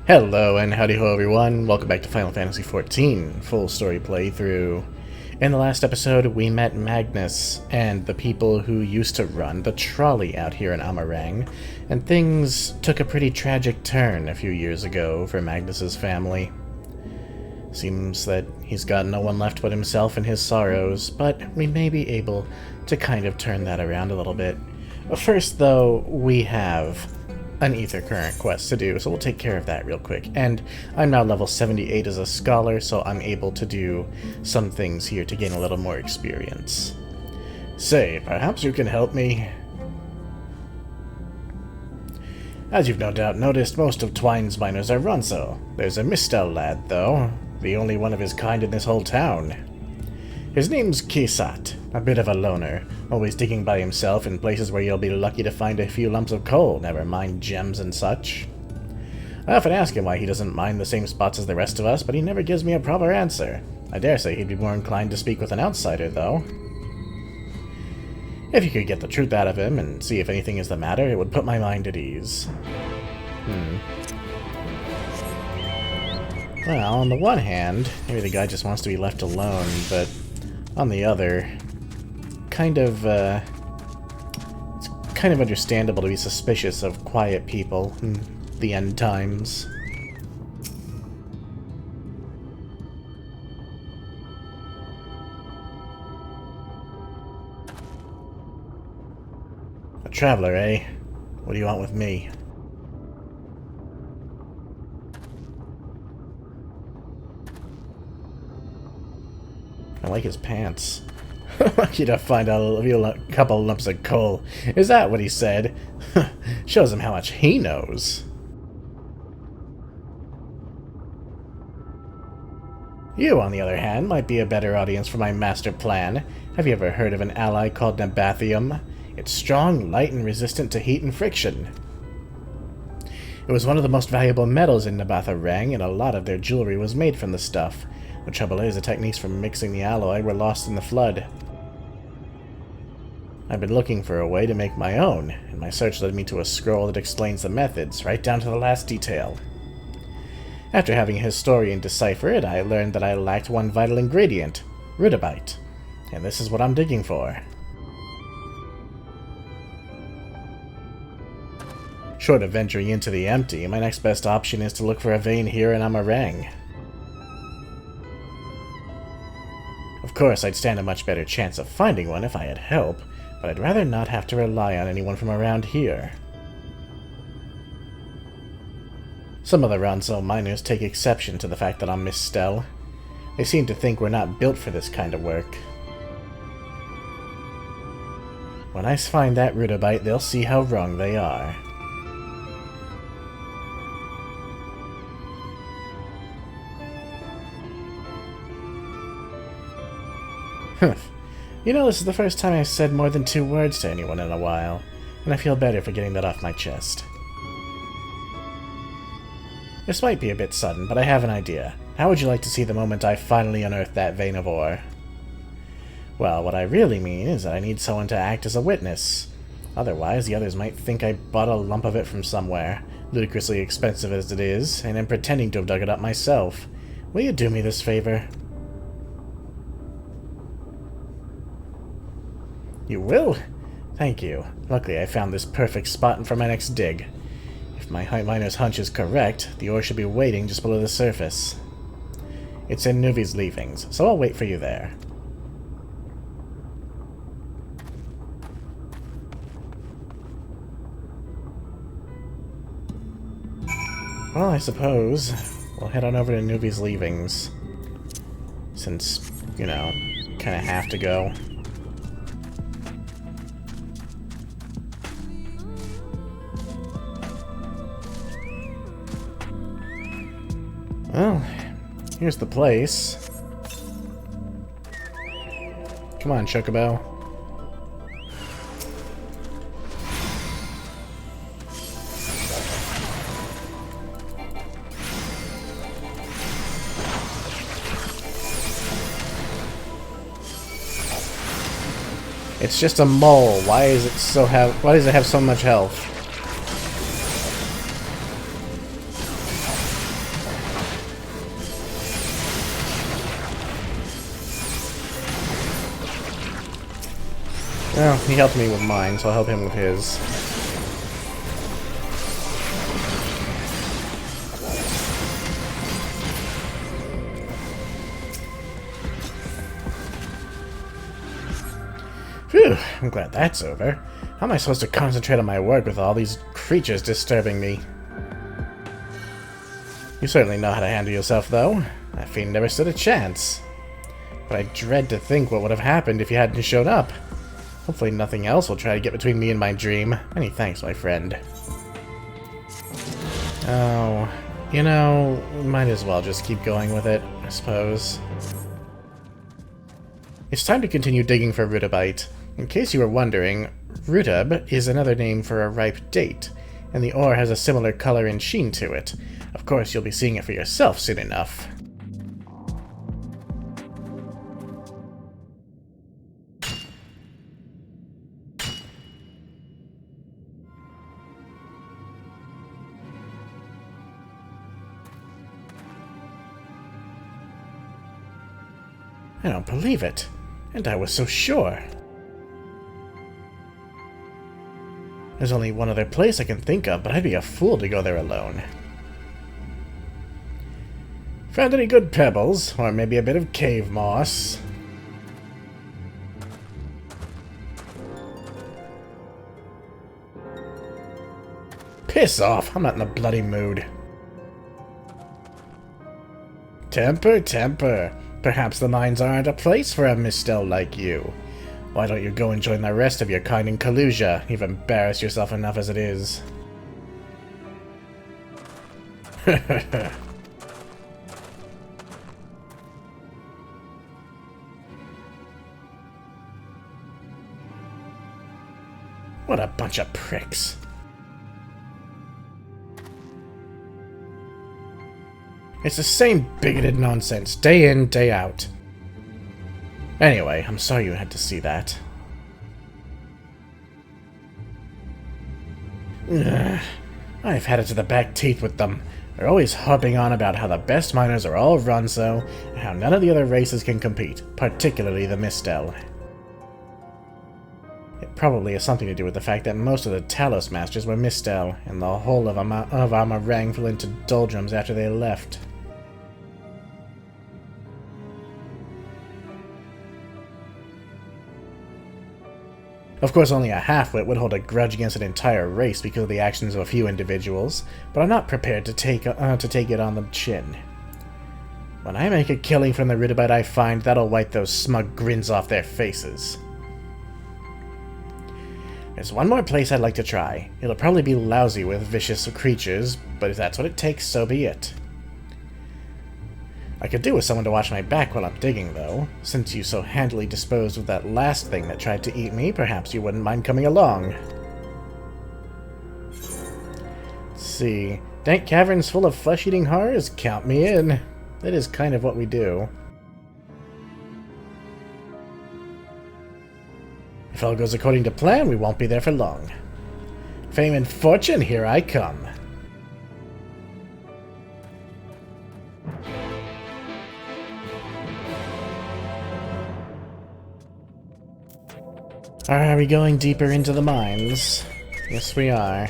Hello and howdy ho everyone, welcome back to Final Fantasy XIV, full story playthrough. In the last episode we met Magnus and the people who used to run the trolley out here in Areng, and things took a pretty tragic turn a few years ago for Magnus's family. Seems that he's got no one left but himself and his sorrows, but we may be able to kind of turn that around a little bit. First though, we have an Ether Current quest to do, so we'll take care of that real quick. And I'm now level 78 as a scholar, so I'm able to do some things here to gain a little more experience. Say, perhaps you can help me? As you've no doubt noticed, most of Twine's miners are Ronso. There's a Mistel lad, though, the only one of his kind in this whole town. His name's Kisat, a bit of a loner, always digging by himself in places where you'll be lucky to find a few lumps of coal, never mind gems and such. I often ask him why he doesn't mind the same spots as the rest of us, but he never gives me a proper answer. I dare say he'd be more inclined to speak with an outsider, though. If you could get the truth out of him and see if anything is the matter, it would put my mind at ease. Well, on the one hand, maybe the guy just wants to be left alone, but on the other, it's kind of understandable to be suspicious of quiet people in the end times. A traveler, eh? What do you want with me? I like his pants. Lucky to find a couple lumps of coal. Is that what he said? Shows him how much he knows. You, on the other hand, might be a better audience for my master plan. Have you ever heard of an ally called Nabaath? It's strong, light, and resistant to heat and friction. It was one of the most valuable metals in Nabaath Areng, and a lot of their jewelry was made from the stuff. The trouble is, the techniques for mixing the alloy were lost in the flood. I've been looking for a way to make my own, and my search led me to a scroll that explains the methods, right down to the last detail. After having a historian decipher it, I learned that I lacked one vital ingredient, rudabite, and this is what I'm digging for. Short of venturing into the empty, my next best option is to look for a vein here in Areng. Of course, I'd stand a much better chance of finding one if I had help, but I'd rather not have to rely on anyone from around here. Some of the Ronso miners take exception to the fact that I'm Mistel. They seem to think we're not built for this kind of work. When I find that rudabite, they'll see how wrong they are. You know, this is the first time I've said more than 2 words to anyone in a while, and I feel better for getting that off my chest. This might be a bit sudden, but I have an idea. How would you like to see the moment I finally unearth that vein of ore? Well, what I really mean is that I need someone to act as a witness. Otherwise, the others might think I bought a lump of it from somewhere, ludicrously expensive as it is, and am pretending to have dug it up myself. Will you do me this favor? You will? Thank you. Luckily I found this perfect spot for my next dig. If my miner's hunch is correct, the ore should be waiting just below the surface. It's in Nuvi's leavings, so I'll wait for you there. Well, I suppose we'll head on over to Nuvi's leavings. Since, you know, kinda have to go. Well, here's the place. Come on, Chocobo. It's just a mole. Why does it have so much health? Well, he helped me with mine, so I'll help him with his. Phew, I'm glad that's over. How am I supposed to concentrate on my work with all these creatures disturbing me? You certainly know how to handle yourself, though. That fiend never stood a chance. But I dread to think what would have happened if you hadn't shown up. Hopefully nothing else will try to get between me and my dream. Many thanks, my friend. Oh, you know, might as well just keep going with it, I suppose. It's time to continue digging for rutabaga. In case you were wondering, rhubarb is another name for a ripe date, and the ore has a similar color and sheen to it. Of course, you'll be seeing it for yourself soon enough. I don't believe it. And I was so sure. There's only one other place I can think of, but I'd be a fool to go there alone. Found any good pebbles? Or maybe a bit of cave moss? Piss off! I'm not in a bloody mood. Temper, temper. Perhaps the mines aren't a place for a mistel like you. Why don't you go and join the rest of your kind in Kalusia? You've embarrassed yourself enough as it is. What a bunch of pricks. It's the same bigoted nonsense, day in, day out. Anyway, I'm sorry you had to see that. Ugh, I've had it to the back teeth with them. They're always harping on about how the best miners are all Runso, and how none of the other races can compete, particularly the Mistel. It probably has something to do with the fact that most of the Talos Masters were Mistel, and the whole of Areng fell into doldrums after they left. Of course, only a half-wit would hold a grudge against an entire race because of the actions of a few individuals, but I'm not prepared to take it on the chin. When I make a killing from the rutabaga I find, that'll wipe those smug grins off their faces. There's one more place I'd like to try. It'll probably be lousy with vicious creatures, but if that's what it takes, so be it. I could do with someone to watch my back while I'm digging, though. Since you so handily disposed of that last thing that tried to eat me, perhaps you wouldn't mind coming along. Let's see. Dank caverns full of flesh-eating horrors? Count me in. That is kind of what we do. If all goes according to plan, we won't be there for long. Fame and fortune, here I come. Are we going deeper into the mines? Yes, we are.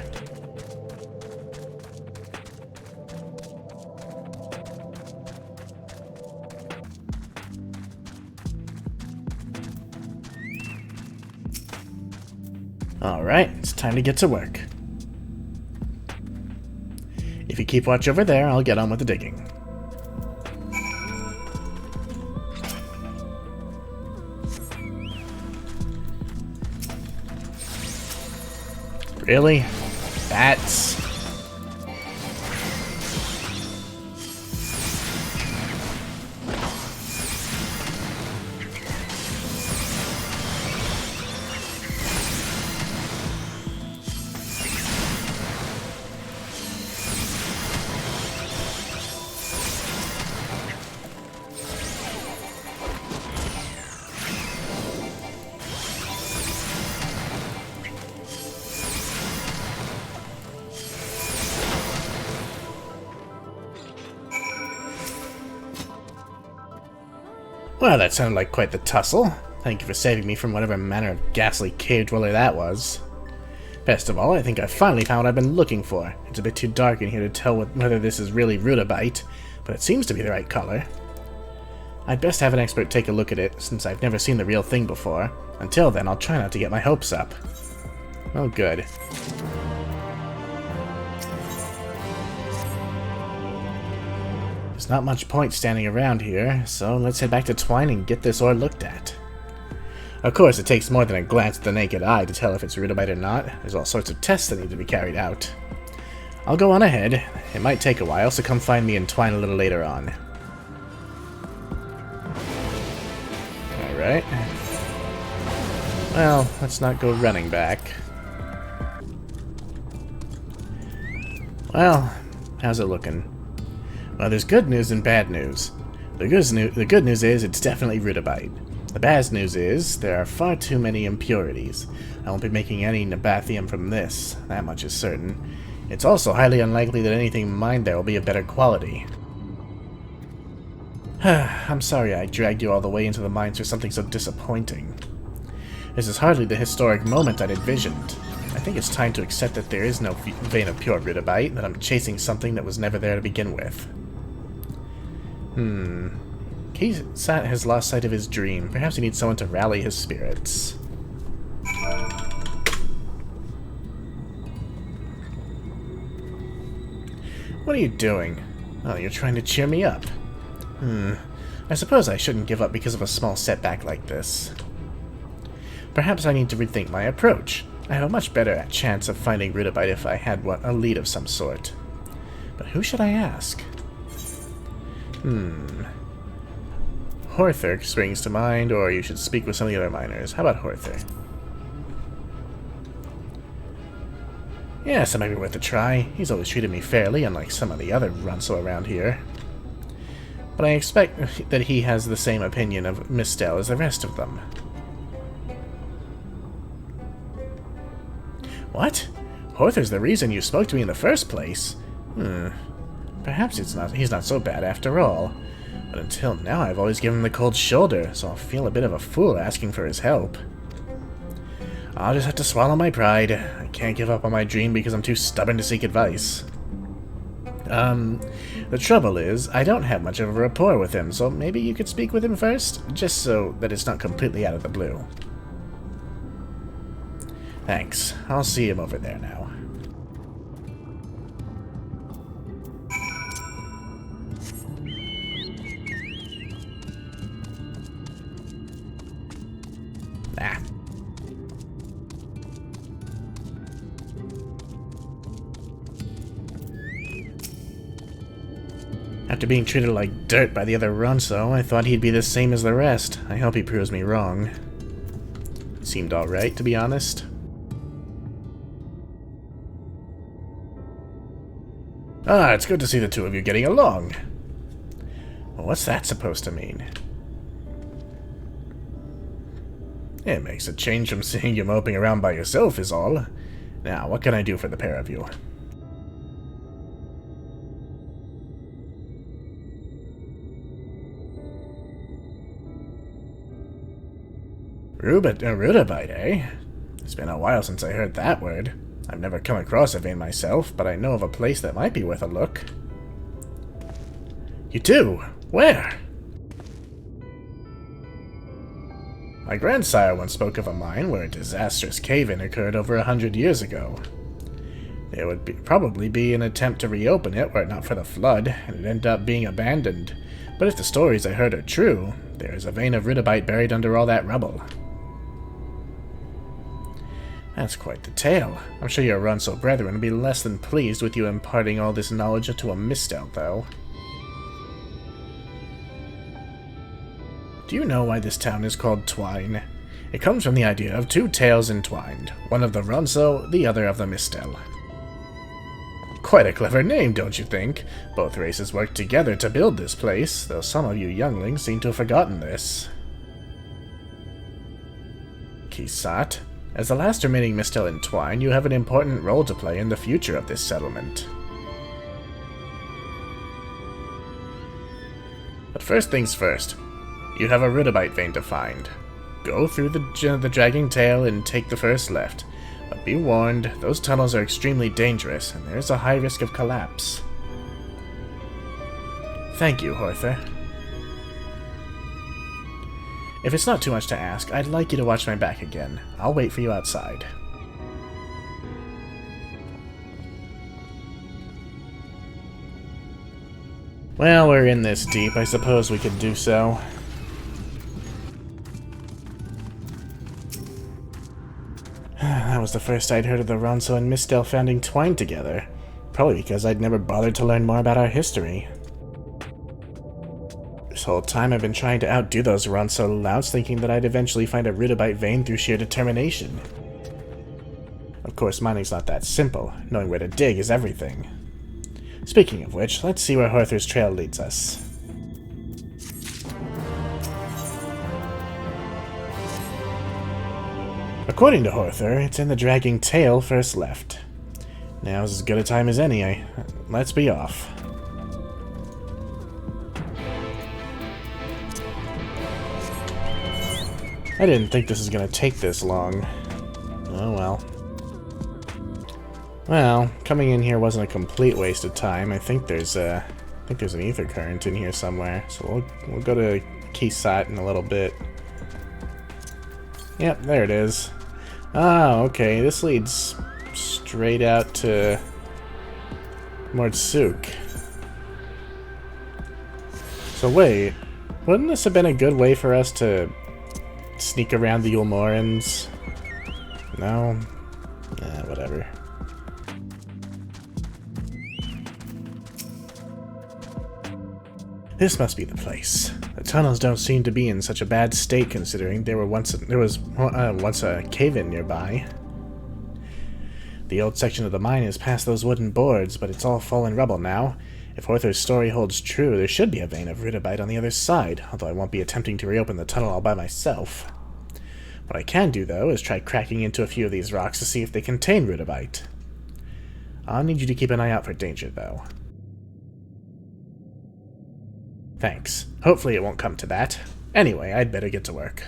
Alright, it's time to get to work. If you keep watch over there, I'll get on with the digging. Really? Bats? Well, that sounded like quite the tussle. Thank you for saving me from whatever manner of ghastly cave dweller that was. Best of all, I think I finally found what I've been looking for. It's a bit too dark in here to tell whether this is really rudabite, but it seems to be the right color. I'd best have an expert take a look at it, since I've never seen the real thing before. Until then, I'll try not to get my hopes up. Oh, good. There's not much point standing around here, so let's head back to Twine and get this ore looked at. Of course, it takes more than a glance at the naked eye to tell if it's rudabite or not. There's all sorts of tests that need to be carried out. I'll go on ahead. It might take a while, so come find me in Twine a little later on. Alright. Well, let's not go running back. Well, how's it looking? Well, there's good news and bad news. The good news is it's definitely rudabite. The bad news is there are far too many impurities. I won't be making any Nabaathium from this, that much is certain. It's also highly unlikely that anything mined there will be of better quality. I'm sorry I dragged you all the way into the mines for something so disappointing. This is hardly the historic moment I'd envisioned. I think it's time to accept that there is no vein of pure rudabite, that I'm chasing something that was never there to begin with. Keysat has lost sight of his dream. Perhaps he needs someone to rally his spirits. What are you doing? Oh, you're trying to cheer me up. I suppose I shouldn't give up because of a small setback like this. Perhaps I need to rethink my approach. I have a much better chance of finding rudabite if I had a lead of some sort. But who should I ask? Horther springs to mind, or you should speak with some of the other miners. How about Horther? Yes, it might be worth a try. He's always treated me fairly, unlike some of the other Runso around here. But I expect that he has the same opinion of Mistel as the rest of them. What? Horther's the reason you spoke to me in the first place? Perhaps he's not so bad after all. But until now I've always given him the cold shoulder, so I'll feel a bit of a fool asking for his help. I'll just have to swallow my pride. I can't give up on my dream because I'm too stubborn to seek advice. The trouble is, I don't have much of a rapport with him, so maybe you could speak with him first? Just so that it's not completely out of the blue. Thanks. I'll see him over there now. Ah. After being treated like dirt by the other Runso, I thought he'd be the same as the rest. I hope he proves me wrong. Seemed alright, to be honest. Ah, it's good to see the two of you getting along. Well, what's that supposed to mean? It makes a change from seeing you moping around by yourself is all. Now, what can I do for the pair of you? Rudabite, eh? It's been a while since I heard that word. I've never come across a vein myself, but I know of a place that might be worth a look. You do? Where? My grandsire once spoke of a mine where a disastrous cave-in occurred over 100 years ago. There would probably be an attempt to reopen it were it not for the flood, and it ended up being abandoned. But if the stories I heard are true, there is a vein of rudabite buried under all that rubble. That's quite the tale. I'm sure your Runso brethren would be less than pleased with you imparting all this knowledge to a Mistel, though. Do you know why this town is called Twine? It comes from the idea of two tales entwined, one of the Runso, the other of the Mistel. Quite a clever name, don't you think? Both races worked together to build this place, though some of you younglings seem to have forgotten this. Keysat, as the last remaining Mistel in Twine, you have an important role to play in the future of this settlement. But first things first, you have a rudabite vein to find. go through the dragging tail and take the first left. But be warned, those tunnels are extremely dangerous, and there's a high risk of collapse. Thank you, Horther. If it's not too much to ask, I'd like you to watch my back again. I'll wait for you outside. Well, we're in this deep. I suppose we could do so. That was the first I'd heard of the Ronso and Mistel founding twined together. Probably because I'd never bothered to learn more about our history. This whole time I've been trying to outdo those Ronso louts, thinking that I'd eventually find a rudabite vein through sheer determination. Of course, mining's not that simple. Knowing where to dig is everything. Speaking of which, let's see where Horther's trail leads us. According to Horther, it's in the dragging tail first left. Now's as good a time as any. Let's be off. I didn't think this was going to take this long. Oh well. Well, coming in here wasn't a complete waste of time. I think there's an ether current in here somewhere. So we'll go to Keysat in a little bit. Yep, there it is. Ah, okay. This leads straight out to Mordsuk. So wait, wouldn't this have been a good way for us to sneak around the Ulmorans? No? Whatever. This must be the place. The tunnels don't seem to be in such a bad state, considering there was once a cave-in nearby. The old section of the mine is past those wooden boards, but it's all fallen rubble now. If Horther's story holds true, there should be a vein of rudabite on the other side, although I won't be attempting to reopen the tunnel all by myself. What I can do, though, is try cracking into a few of these rocks to see if they contain rudabite. I'll need you to keep an eye out for danger, though. Thanks. Hopefully it won't come to that. Anyway, I'd better get to work.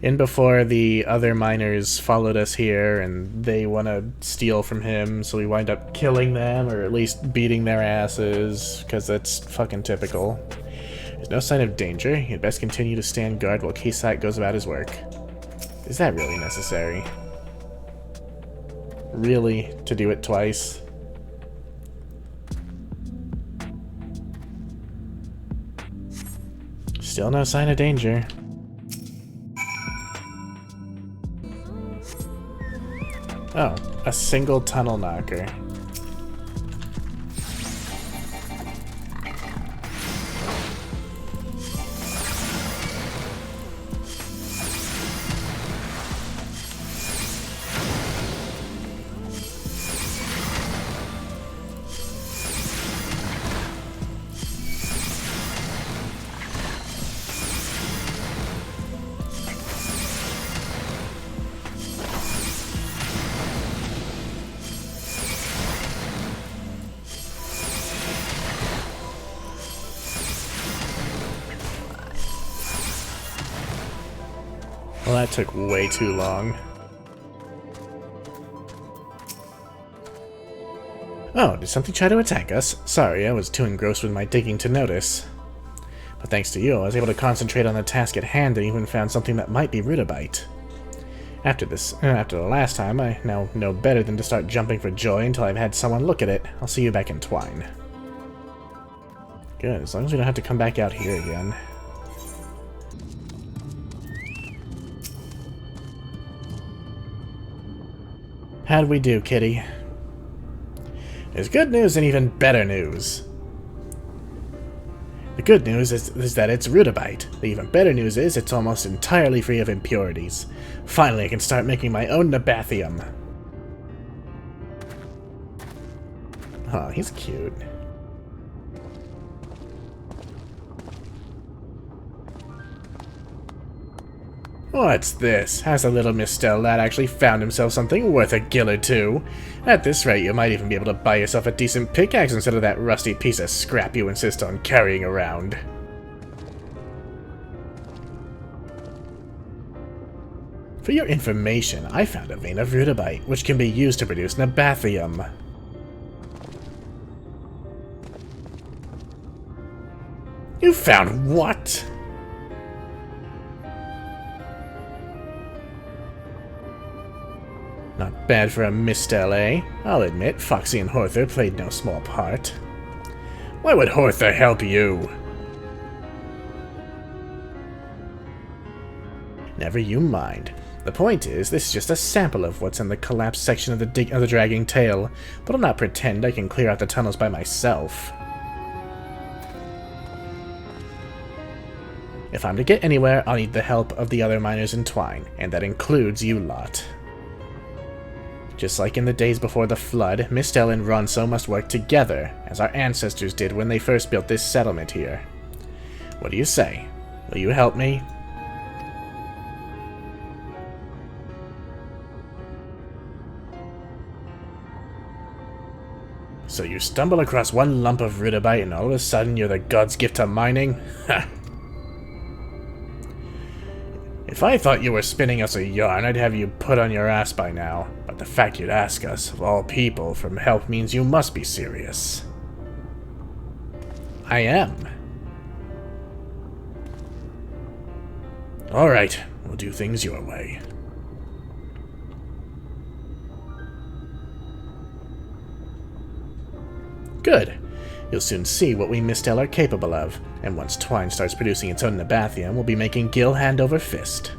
In before, the other miners followed us here, and they want to steal from him, so we wind up killing them, or at least beating their asses, because that's fucking typical. There's no sign of danger. You'd best continue to stand guard while Keysat goes about his work. Is that really necessary? Really? To do it twice? Still no sign of danger. Oh, a single tunnel knocker. Well, that took way too long. Oh, did something try to attack us? Sorry, I was too engrossed with my digging to notice. But thanks to you, I was able to concentrate on the task at hand and even found something that might be rudabite. After the last time, I now know better than to start jumping for joy until I've had someone look at it. I'll see you back in Twine. Good, as long as we don't have to come back out here again. How'd we do, kitty? There's good news and even better news. The good news is that it's rudabite. The even better news is it's almost entirely free of impurities. Finally, I can start making my own Nabaathium. Oh, he's cute. What's this? Has the little Mistel lad actually found himself something worth a gill or two? At this rate, you might even be able to buy yourself a decent pickaxe instead of that rusty piece of scrap you insist on carrying around. For your information, I found a vein of rudabite, which can be used to produce Nabathium. You found what? Not bad for a mistel, eh? I'll admit, Foxy and Horther played no small part. Why would Horther help you? Never you mind. The point is, this is just a sample of what's in the collapsed section of the dragging tail, but I'll not pretend I can clear out the tunnels by myself. If I'm to get anywhere, I'll need the help of the other miners in Twine, and that includes you lot. Just like in the days before the flood, Mistel and Ronso must work together, as our ancestors did when they first built this settlement here. What do you say? Will you help me? So you stumble across one lump of rudabite and all of a sudden you're the god's gift to mining? Ha! If I thought you were spinning us a yarn, I'd have you put on your ass by now. But the fact you'd ask us, of all people, for help means you must be serious. I am. Alright, we'll do things your way. Good. You'll soon see what we Mistel are capable of, and once Twine starts producing its own Nabathium, we'll be making Gil hand over fist.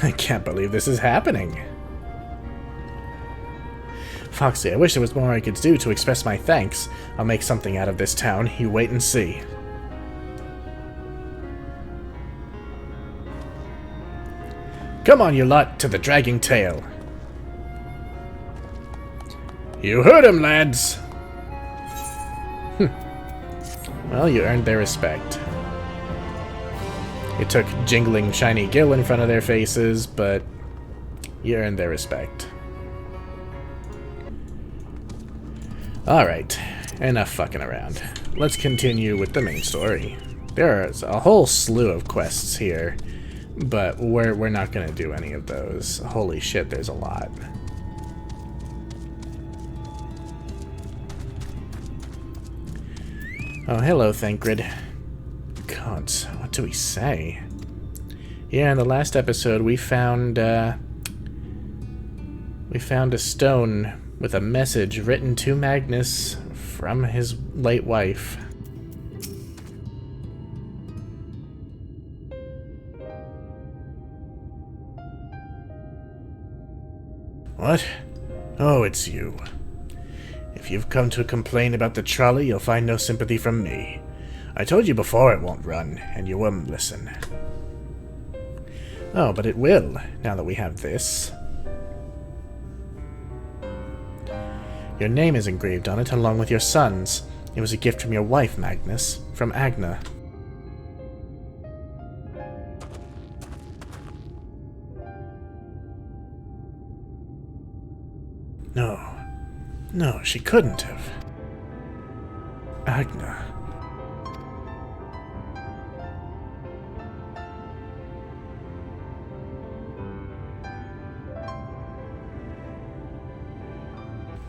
I can't believe this is happening. Foxy, I wish there was more I could do to express my thanks. I'll make something out of this town. You wait and see. Come on, you lot, to the dragging tail. You heard him, lads! Well, you earned their respect. It took jingling shiny Gil in front of their faces, but you earned their respect. Alright, enough fucking around. Let's continue with the main story. There's a whole slew of quests here, but we're not gonna do any of those. Holy shit, there's a lot. Oh, hello, Thancred. God, what do we say? Yeah, in the last episode we found a stone with a message written to Magnus from his late wife. What? Oh, it's you. If you've come to complain about the trolley, you'll find no sympathy from me. I told you before it won't run, and you wouldn't listen. Oh, but it will, now that we have this. Your name is engraved on it, along with your son's. It was a gift from your wife, Magnus, from Agna. No, she couldn't have. Agna.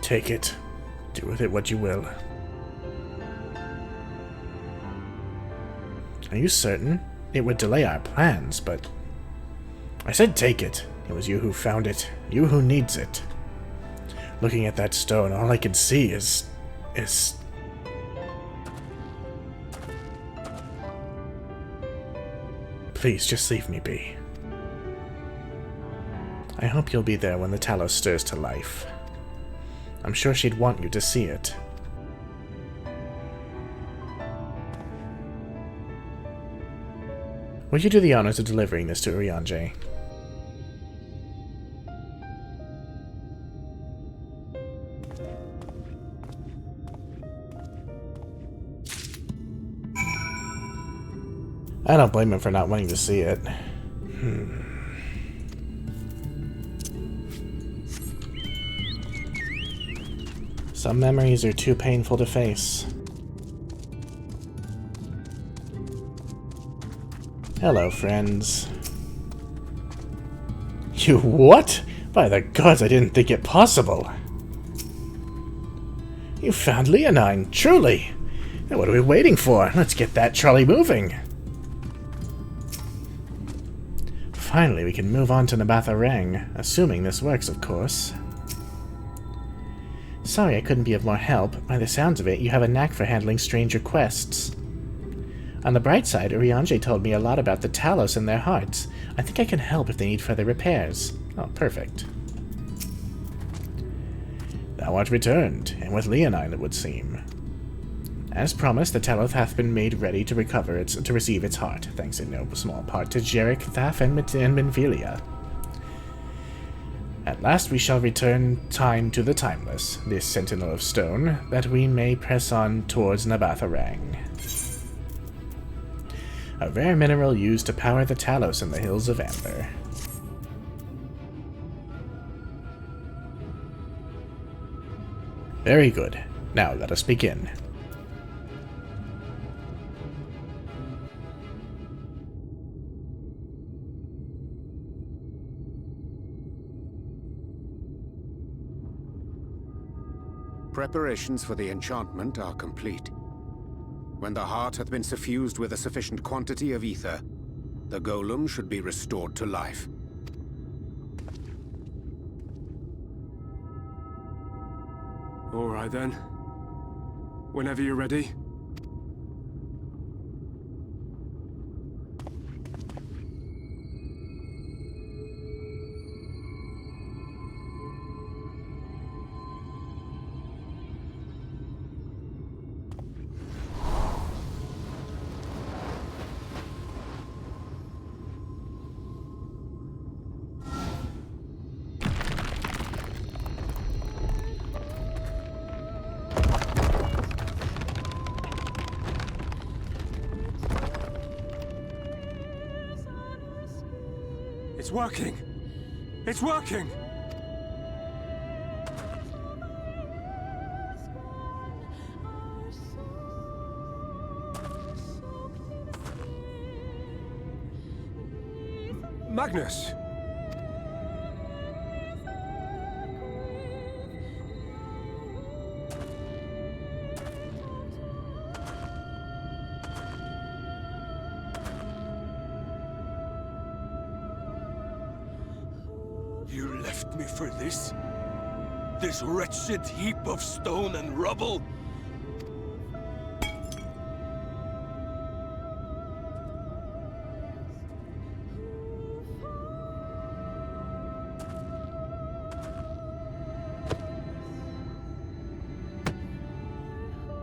Take it. Do with it what you will. Are you certain? It would delay our plans, but... I said take it. It was you who found it. You who needs it. Looking at that stone, all I can see is... Please, just leave me be. I hope you'll be there when the Talos stirs to life. I'm sure she'd want you to see it. Will you do the honors of delivering this to Urianger? I don't blame him for not wanting to see it. Some memories are too painful to face. Hello, friends. You what? By the gods, I didn't think it possible. You found Leonine, truly. Then what are we waiting for? Let's get that trolley moving. Finally, we can move on to Nabaath Areng, assuming this works, of course. Sorry I couldn't be of more help. By the sounds of it, you have a knack for handling strange requests. On the bright side, Urianger told me a lot about the Talos in their hearts. I think I can help if they need further repairs. Oh, perfect. Thou art returned, and with Leonine, it would seem. As promised, the Talos hath been made ready to receive its heart, thanks in no small part to Jarek, Thaf, and Minfilia. At last we shall return time to the timeless, this sentinel of stone, that we may press on towards Nabaath Areng. A rare mineral used to power the Talos in the Hills of Amber. Very good. Now let us begin. Preparations for the enchantment are complete. When the heart hath been suffused with a sufficient quantity of ether, the golem should be restored to life. All right then. Whenever you're ready. It's working! It's working! Magnus! You left me for this? This wretched heap of stone and rubble?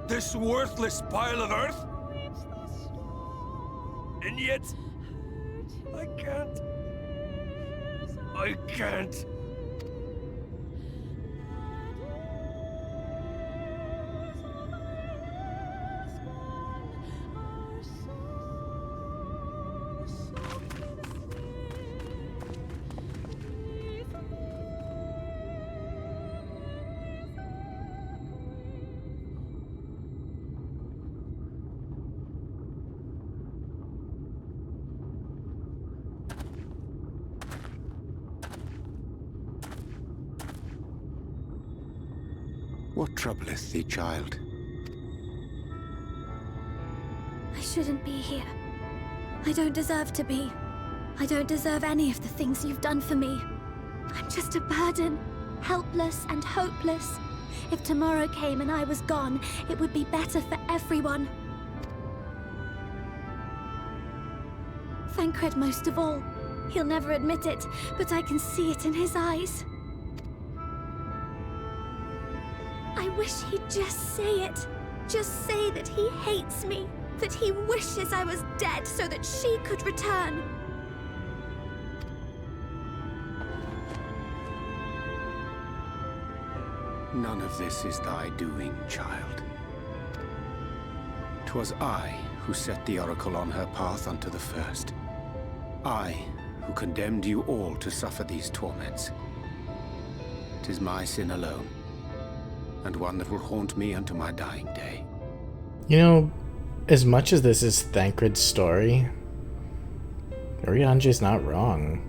This worthless pile of earth? And yet, I can't. I can't. What troubleth thee, child? I shouldn't be here. I don't deserve to be. I don't deserve any of the things you've done for me. I'm just a burden, helpless and hopeless. If tomorrow came and I was gone, it would be better for everyone. Thancred most of all. He'll never admit it, but I can see it in his eyes. I wish he'd just say it. Just say that he hates me, that he wishes I was dead so that she could return. None of this is thy doing, child. 'Twas I who set the Oracle on her path unto the first. I, who condemned you all to suffer these torments. 'Tis my sin alone, and one that will haunt me unto my dying day. You know, as much as this is Thancred's story, Urianger's not wrong.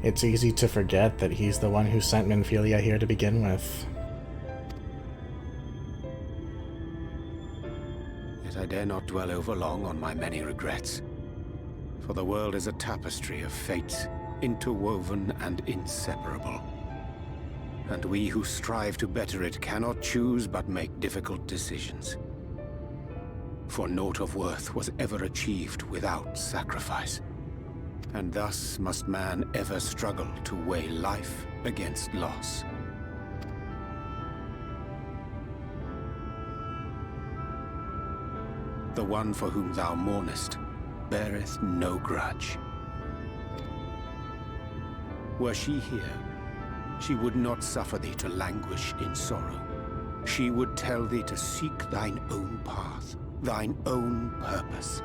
It's easy to forget that he's the one who sent Minfilia here to begin with. Yet I dare not dwell over long on my many regrets. For the world is a tapestry of fates, interwoven and inseparable. And we who strive to better it cannot choose but make difficult decisions. For naught of worth was ever achieved without sacrifice. And thus must man ever struggle to weigh life against loss. The one for whom thou mournest beareth no grudge. Were she here, she would not suffer thee to languish in sorrow. She would tell thee to seek thine own path, thine own purpose.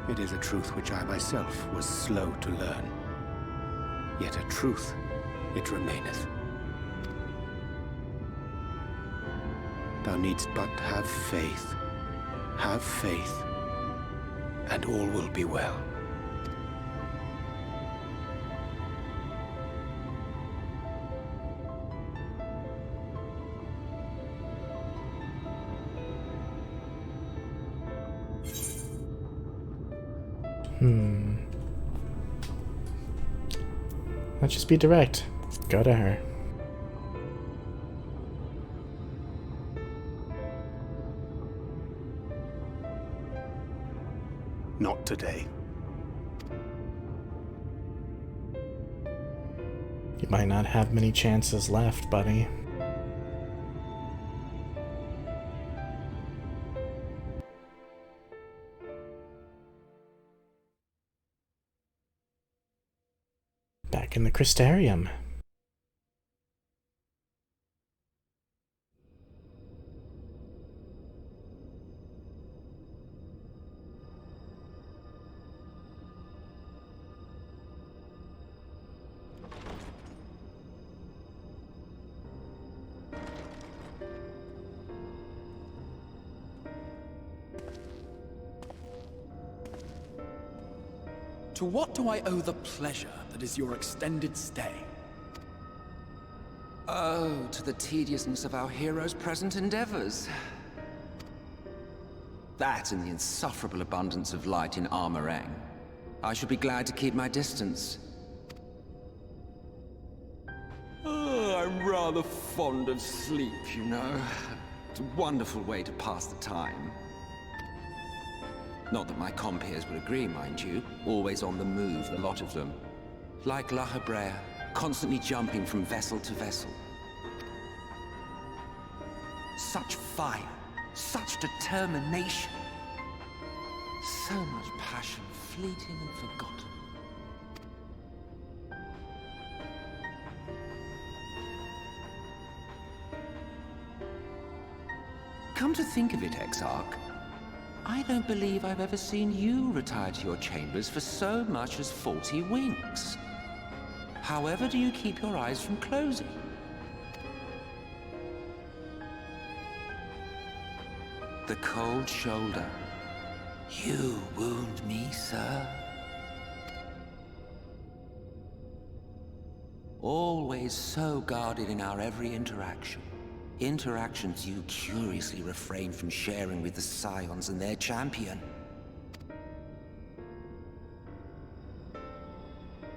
It is a truth which I myself was slow to learn. Yet a truth it remaineth. Thou needst but have faith, and all will be well. Let's just be direct. Go to her. Not today. You might not have many chances left, buddy. Back in the Crystarium. To what do I owe the pleasure that is your extended stay? Oh, to the tediousness of our hero's present endeavors. That and the insufferable abundance of light in Areng. I should be glad to keep my distance. Oh, I'm rather fond of sleep, you know. It's a wonderful way to pass the time. Not that my compeers would agree, mind you. Always on the move, the lot of them. Like La Hebrea, constantly jumping from vessel to vessel. Such fire, such determination. So much passion, fleeting and forgotten. Come to think of it, Exarch, I don't believe I've ever seen you retire to your chambers for so much as 40 winks. However do you keep your eyes from closing? The cold shoulder. You wound me, sir. Always so guarded in our every interaction. Interactions you curiously refrain from sharing with the Scions and their champion.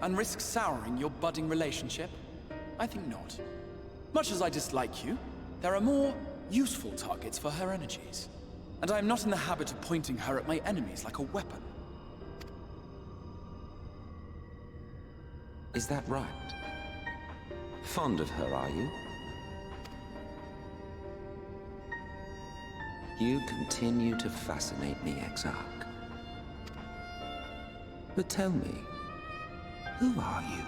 And risk souring your budding relationship? I think not. Much as I dislike you, there are more useful targets for her energies. And I am not in the habit of pointing her at my enemies like a weapon. Is that right? Fond of her, are you? You continue to fascinate me, Exarch. But tell me, who are you?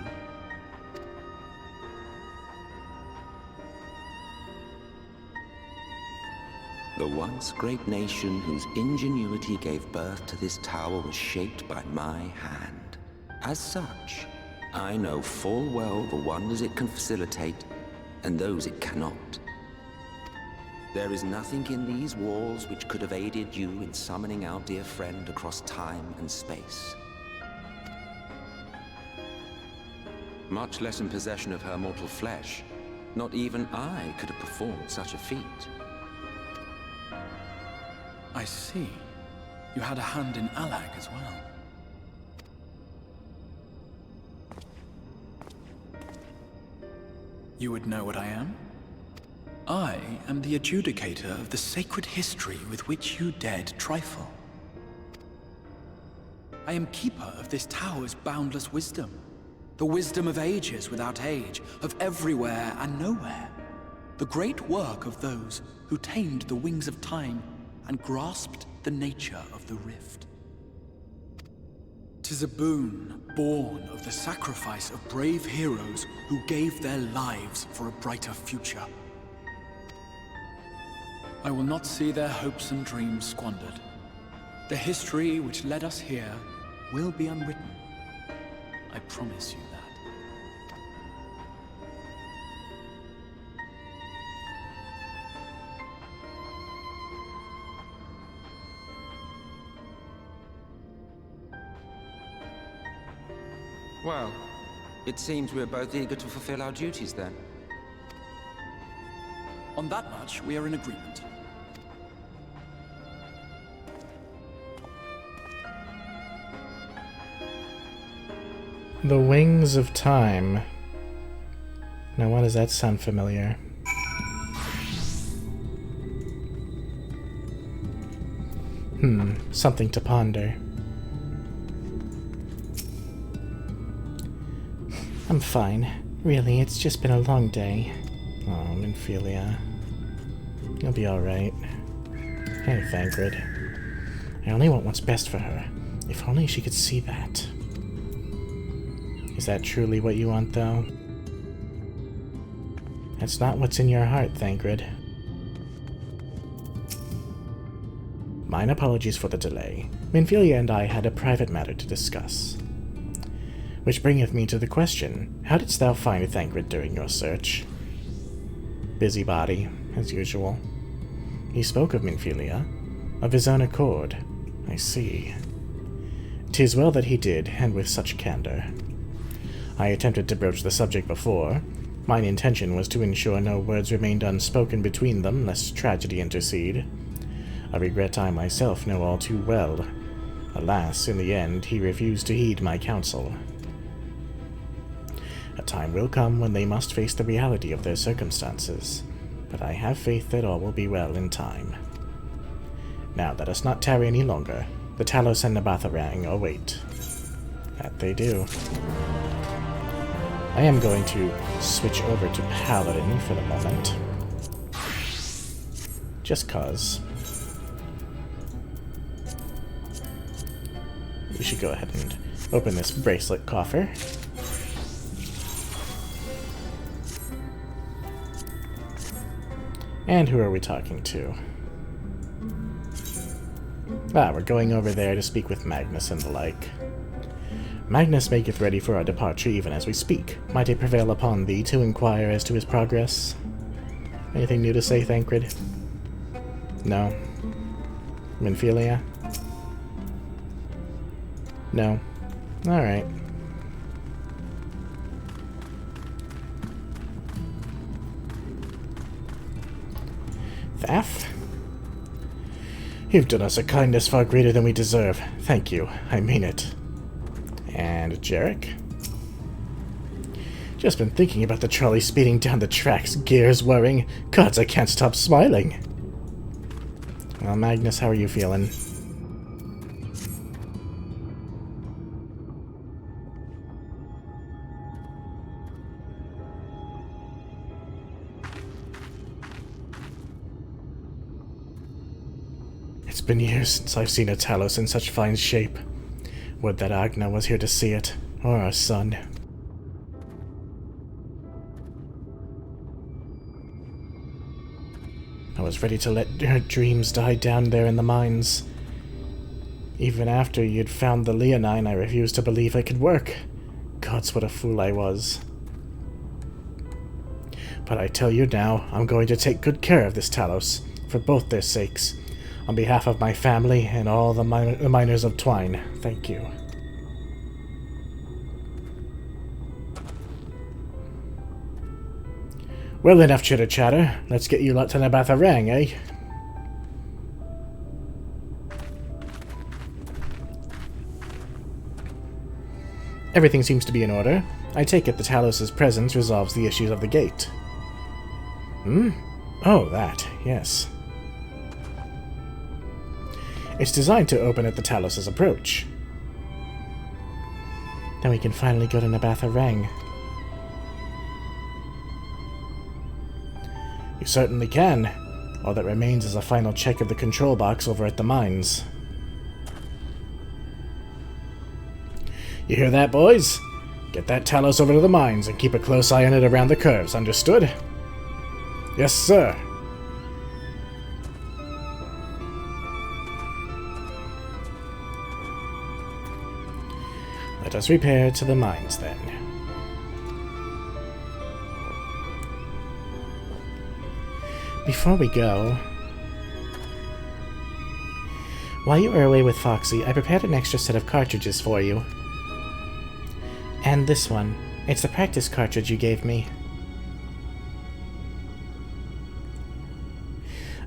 The once great nation whose ingenuity gave birth to this tower was shaped by my hand. As such, I know full well the wonders it can facilitate and those it cannot. There is nothing in these walls which could have aided you in summoning our dear friend across time and space. Much less in possession of her mortal flesh. Not even I could have performed such a feat. I see. You had a hand in Alag as well. You would know what I am? I am the adjudicator of the sacred history with which you dared trifle. I am keeper of this tower's boundless wisdom. The wisdom of ages without age, of everywhere and nowhere. The great work of those who tamed the wings of time and grasped the nature of the rift. 'Tis a boon born of the sacrifice of brave heroes who gave their lives for a brighter future. I will not see their hopes and dreams squandered. The history which led us here will be unwritten. I promise you that. Well, it seems we're both eager to fulfill our duties then. On that much, we are in agreement. The Wings of Time. Now, why does that sound familiar? Something to ponder. I'm fine. Really, it's just been a long day. Oh, Minfilia. You'll be alright. Hey, Thancred. I only want what's best for her. If only she could see that. Is that truly what you want, though? That's not what's in your heart, Thancred. Mine apologies for the delay. Minfilia and I had a private matter to discuss. Which bringeth me to the question, how didst thou find Thancred during your search? Busybody, as usual. He spoke of Minfilia, of his own accord. I see. 'Tis well that he did, and with such candor. I attempted to broach the subject before. Mine intention was to ensure no words remained unspoken between them, lest tragedy intercede. A regret I myself know all too well. Alas, in the end, he refused to heed my counsel. A time will come when they must face the reality of their circumstances, but I have faith that all will be well in time. Now let us not tarry any longer. The Talos and Nabaath Areng await. That they do. I am going to switch over to Paladin for the moment. Just cause. We should go ahead and open this bracelet coffer. And who are we talking to? We're going over there to speak with Magnus and the like. Magnus maketh ready for our departure even as we speak. Might it prevail upon thee to inquire as to his progress? Anything new to say, Thancred? No? Minfilia? No? Alright. Thaf? You've done us a kindness far greater than we deserve. Thank you. I mean it. And Jarek? Just been thinking about the trolley speeding down the tracks, gears whirring. Gods, I can't stop smiling. Well, Magnus, how are you feeling? It's been years since I've seen a Talos in such fine shape. Would that Agna was here to see it, or our son. was ready to let her dreams die down there in the mines. Even after you'd found the Leonine, I refused to believe it could work. Gods, what a fool I was. But I tell you now, I'm going to take good care of this Talos, for both their sakes. On behalf of my family and all the miners of Twine, thank you. Well, enough chitter-chatter. Let's get you lot to Nabaath Areng, eh? Everything seems to be in order. I take it the Talos' presence resolves the issues of the gate. Hmm? Oh, that, yes. It's designed to open at the Talos' approach. Then we can finally go to Nabaath Areng. You certainly can. All that remains is a final check of the control box over at the mines. You hear that, boys? Get that Talos over to the mines and keep a close eye on it around the curves, understood? Yes, sir. Let us repair to the mines, then. Before we go... While you were away with Foxy, I prepared an extra set of cartridges for you. And this one. It's the practice cartridge you gave me.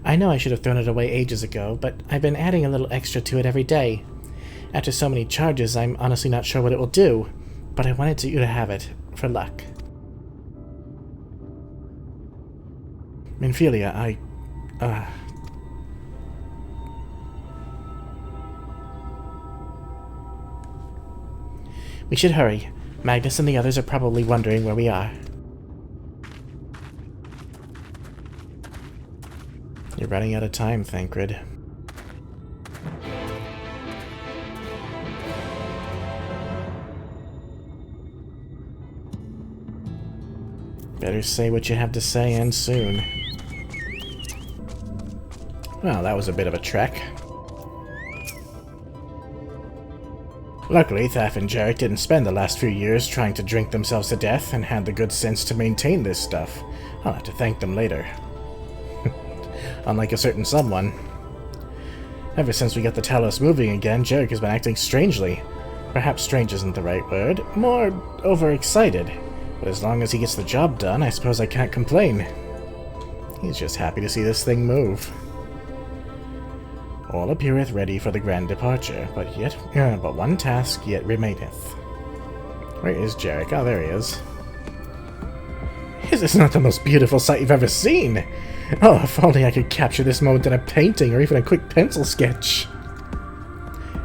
I know I should have thrown it away ages ago, but I've been adding a little extra to it every day. After so many charges, I'm honestly not sure what it will do, but I wanted you to have it, for luck. Minfilia, We should hurry. Magnus and the others are probably wondering where we are. You're running out of time, Thancred. Better say what you have to say, and soon. Well, that was a bit of a trek. Luckily, Thaf and Jarek didn't spend the last few years trying to drink themselves to death and had the good sense to maintain this stuff. I'll have to thank them later. Unlike a certain someone. Ever since we got the Talos moving again, Jarek has been acting strangely. Perhaps strange isn't the right word. More overexcited. But as long as he gets the job done, I suppose I can't complain. He's just happy to see this thing move. All appeareth ready for the grand departure, but one task yet remaineth. Where is Jarek? Oh, there he is. Is this not the most beautiful sight you've ever seen? Oh, if only I could capture this moment in a painting or even a quick pencil sketch.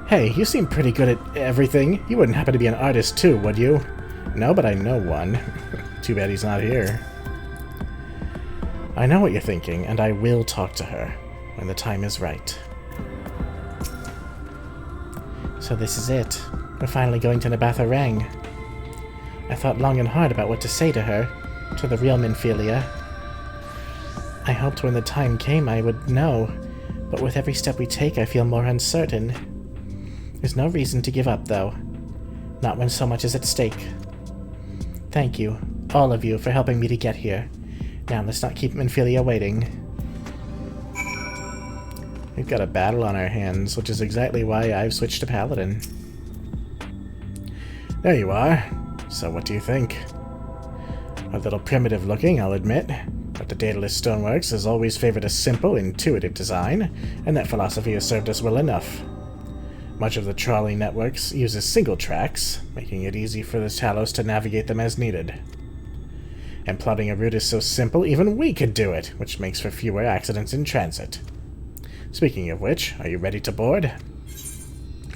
Hey, you seem pretty good at everything. You wouldn't happen to be an artist too, would you? No, but I know one. Too bad he's not here. I know what you're thinking, and I will talk to her when the time is right. So this is it. We're finally going to Nabaath Areng. I thought long and hard about what to say to her, to the real Minfilia. I hoped when the time came I would know, but with every step we take I feel more uncertain. There's no reason to give up, though. Not when so much is at stake. Thank you, all of you, for helping me to get here. Now let's not keep Minfilia waiting. We've got a battle on our hands, which is exactly why I've switched to Paladin. There you are. So what do you think? A little primitive looking, I'll admit, but the Daedalus Stoneworks has always favored a simple, intuitive design, and that philosophy has served us well enough. Much of the trolley networks uses single tracks, making it easy for the Talos to navigate them as needed. And plotting a route is so simple, even we could do it, which makes for fewer accidents in transit. Speaking of which, are you ready to board?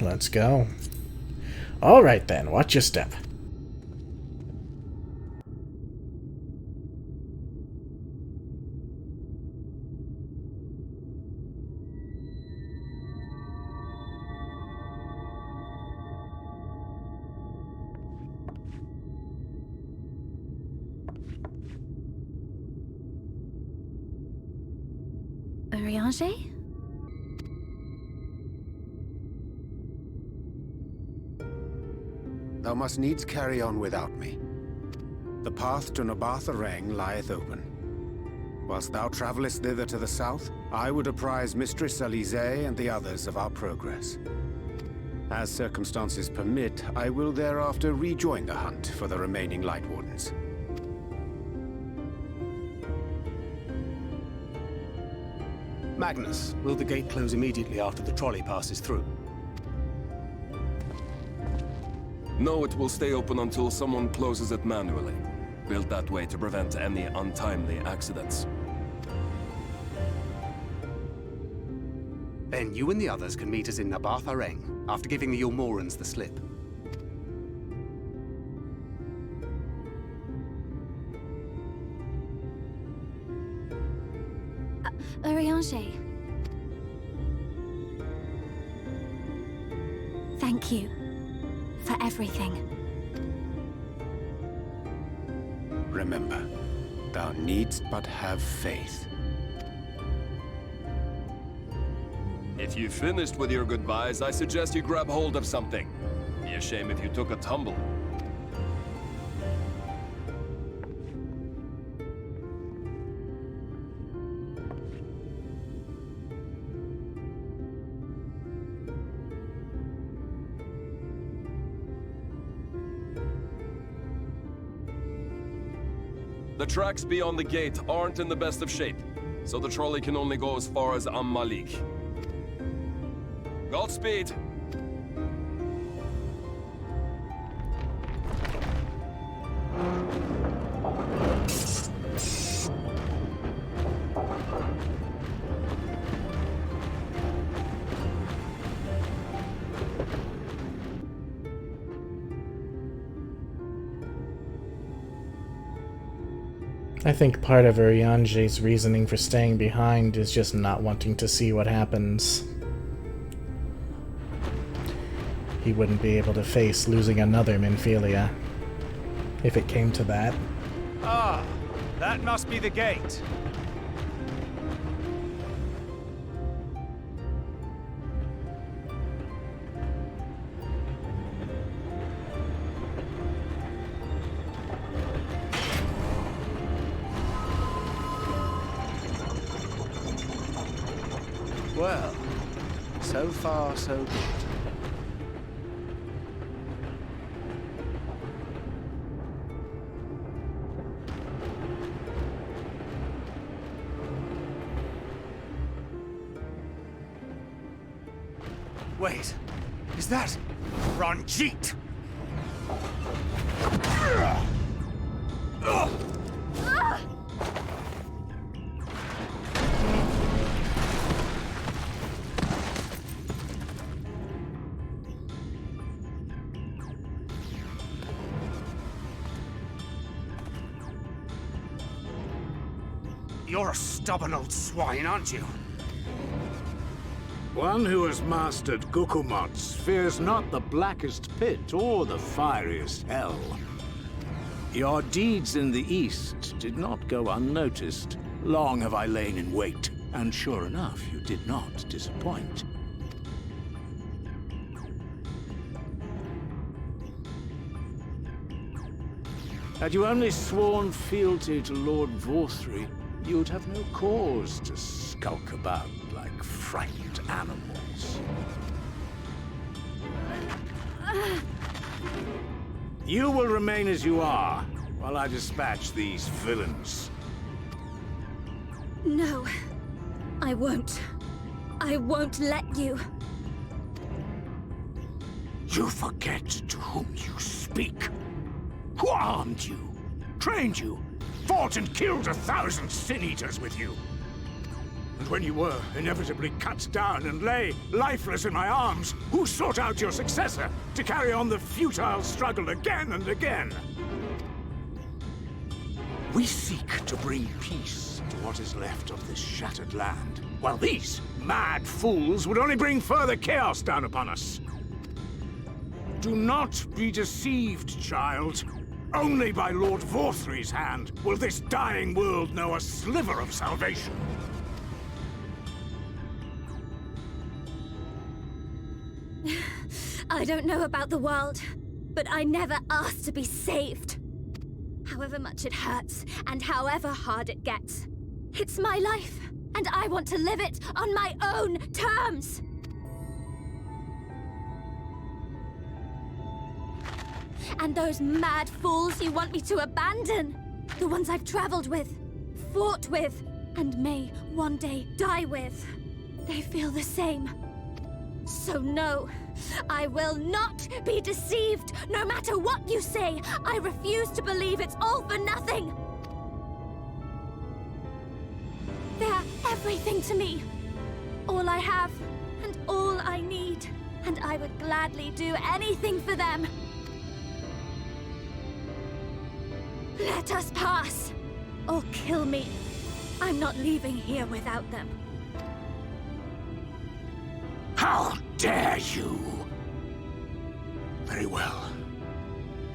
Let's go. Alright then, watch your step. Ariange? Thou must needs carry on without me. The path to Nabaath Areng lieth open. Whilst thou travellest thither to the south, I would apprise Mistress Elise and the others of our progress. As circumstances permit, I will thereafter rejoin the hunt for the remaining Light Wardens. Magnus, will the gate close immediately after the trolley passes through? No, it will stay open until someone closes it manually. Built that way to prevent any untimely accidents. Then you and the others can meet us in Nabaath Areng, after giving the Yulmorans the slip. Ariange. Thank you for everything. Remember, thou needst but have faith. If you've finished with your goodbyes, I suggest you grab hold of something. Be a shame if you took a tumble. The tracks beyond the gate aren't in the best of shape, so the trolley can only go as far as Malik. Godspeed! I think part of Ariange's reasoning for staying behind is just not wanting to see what happens. He wouldn't be able to face losing another Minfilia, if it came to that. Ah, that must be the gate. Well, so far so good. Wait, is that Ranjit? You're a stubborn old swine, aren't you? One who has mastered Gukumots fears not the blackest pit or the fieriest hell. Your deeds in the east did not go unnoticed. Long have I lain in wait, and sure enough, you did not disappoint. Had you only sworn fealty to Lord Vorthry, you'd have no cause to skulk about like frightened animals. You will remain as you are, while I dispatch these villains. No, I won't. I won't let you. You forget to whom you speak. Who armed you, trained you, fought and killed 1,000 sin-eaters with you. And when you were inevitably cut down and lay lifeless in my arms, who sought out your successor to carry on the futile struggle again and again? We seek to bring peace to what is left of this shattered land, while these mad fools would only bring further chaos down upon us. Do not be deceived, child. Only by Lord Vorthry's hand will this dying world know a sliver of salvation. I don't know about the world, but I never asked to be saved. However much it hurts, and however hard it gets. It's my life, and I want to live it on my own terms! And those mad fools you want me to abandon, the ones I've traveled with, fought with, and may one day die with, they feel the same. So no, I will not be deceived, no matter what you say. I refuse to believe it's all for nothing. They're everything to me. All I have, and all I need. And I would gladly do anything for them. Let us pass, or kill me. I'm not leaving here without them. How dare you! Very well.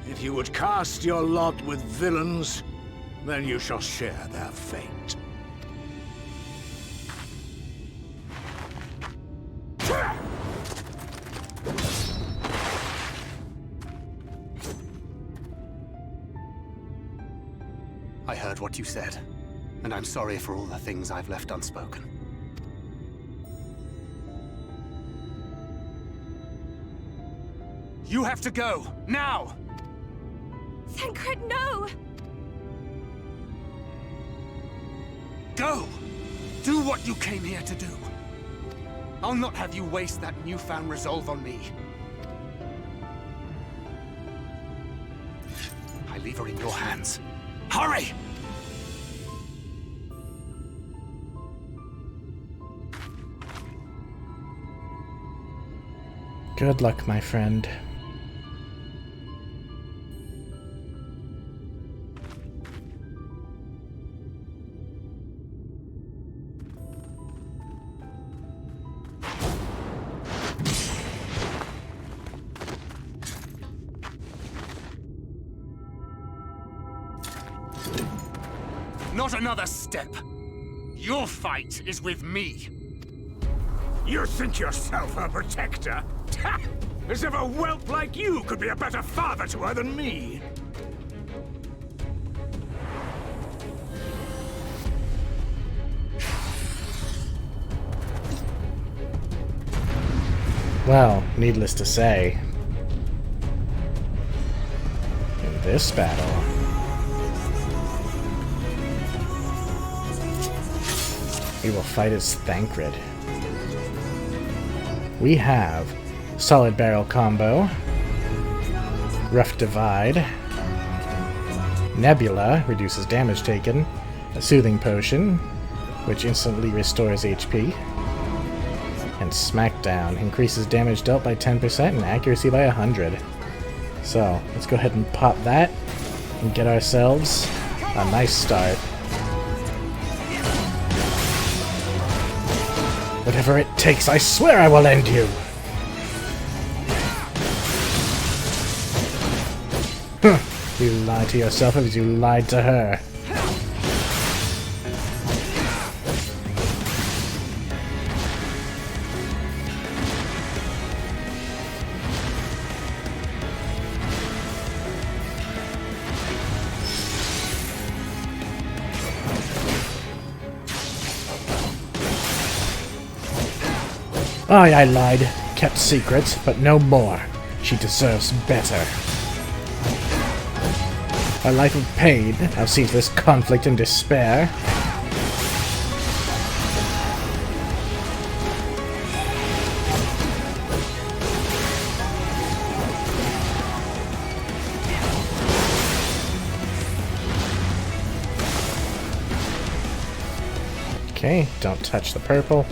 If you would cast your lot with villains, then you shall share their fate. I heard what you said, and I'm sorry for all the things I've left unspoken. You have to go, now! Thancred, no! Go! Do what you came here to do. I'll not have you waste that newfound resolve on me. I leave her in your hands. Hurry! Good luck, my friend. Not another step. Your fight is with me. You think yourself her protector? As if a whelp like you could be a better father to her than me! Well, needless to say, in this battle, we will fight as Thancred. We have Solid Barrel Combo, Rough Divide, Nebula, reduces damage taken, a Soothing Potion, which instantly restores HP, and Smackdown, increases damage dealt by 10% and accuracy by 100. So, let's go ahead and pop that, and get ourselves a nice start. Whatever it takes, I swear I will end you! You lied to yourself as you lied to her. Aye, I lied. Kept secrets, but no more. She deserves better. A life of pain, I've seen this conflict and despair. Okay, don't touch the purple.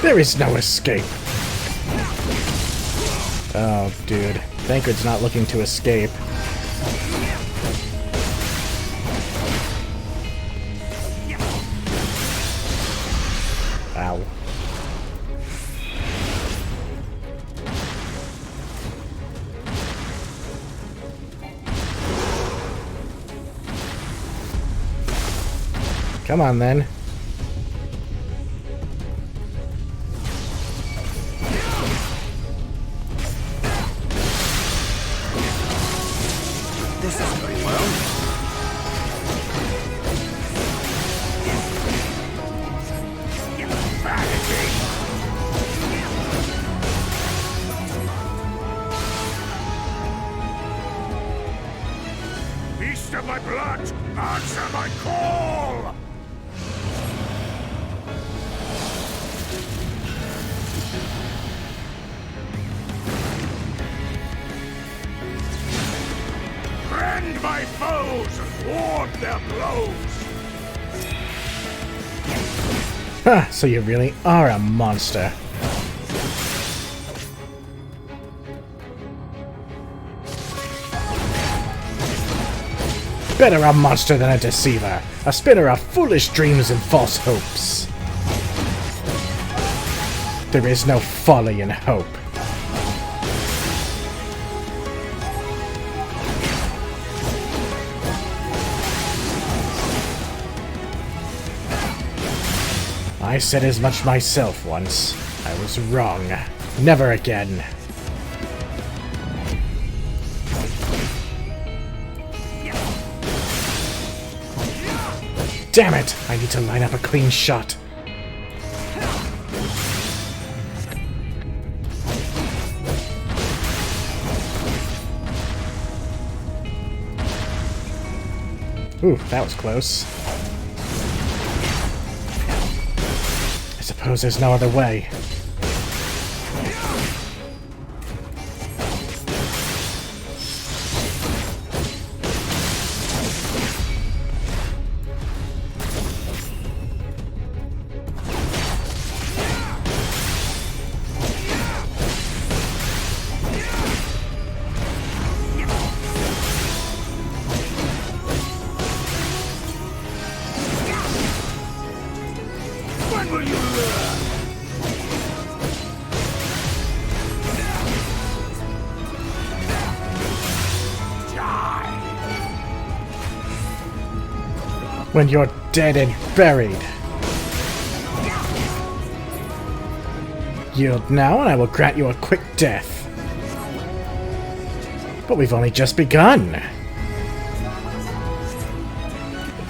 There is no escape! Oh, dude. Thancred's not looking to escape. Ow. Come on, then. This is going well. Beast of my blood, answer my call! Rend my foes and ward their blows! Ha! So you really are a monster. Better a monster than a deceiver, a spinner of foolish dreams and false hopes. There is no folly in hope. I said as much myself once. I was wrong. Never again. Damn it! I need to line up a clean shot. Ooh, that was close. I suppose there's no other way. When will you learn? Die! When you're dead and buried. Yield now, and I will grant you a quick death. But we've only just begun.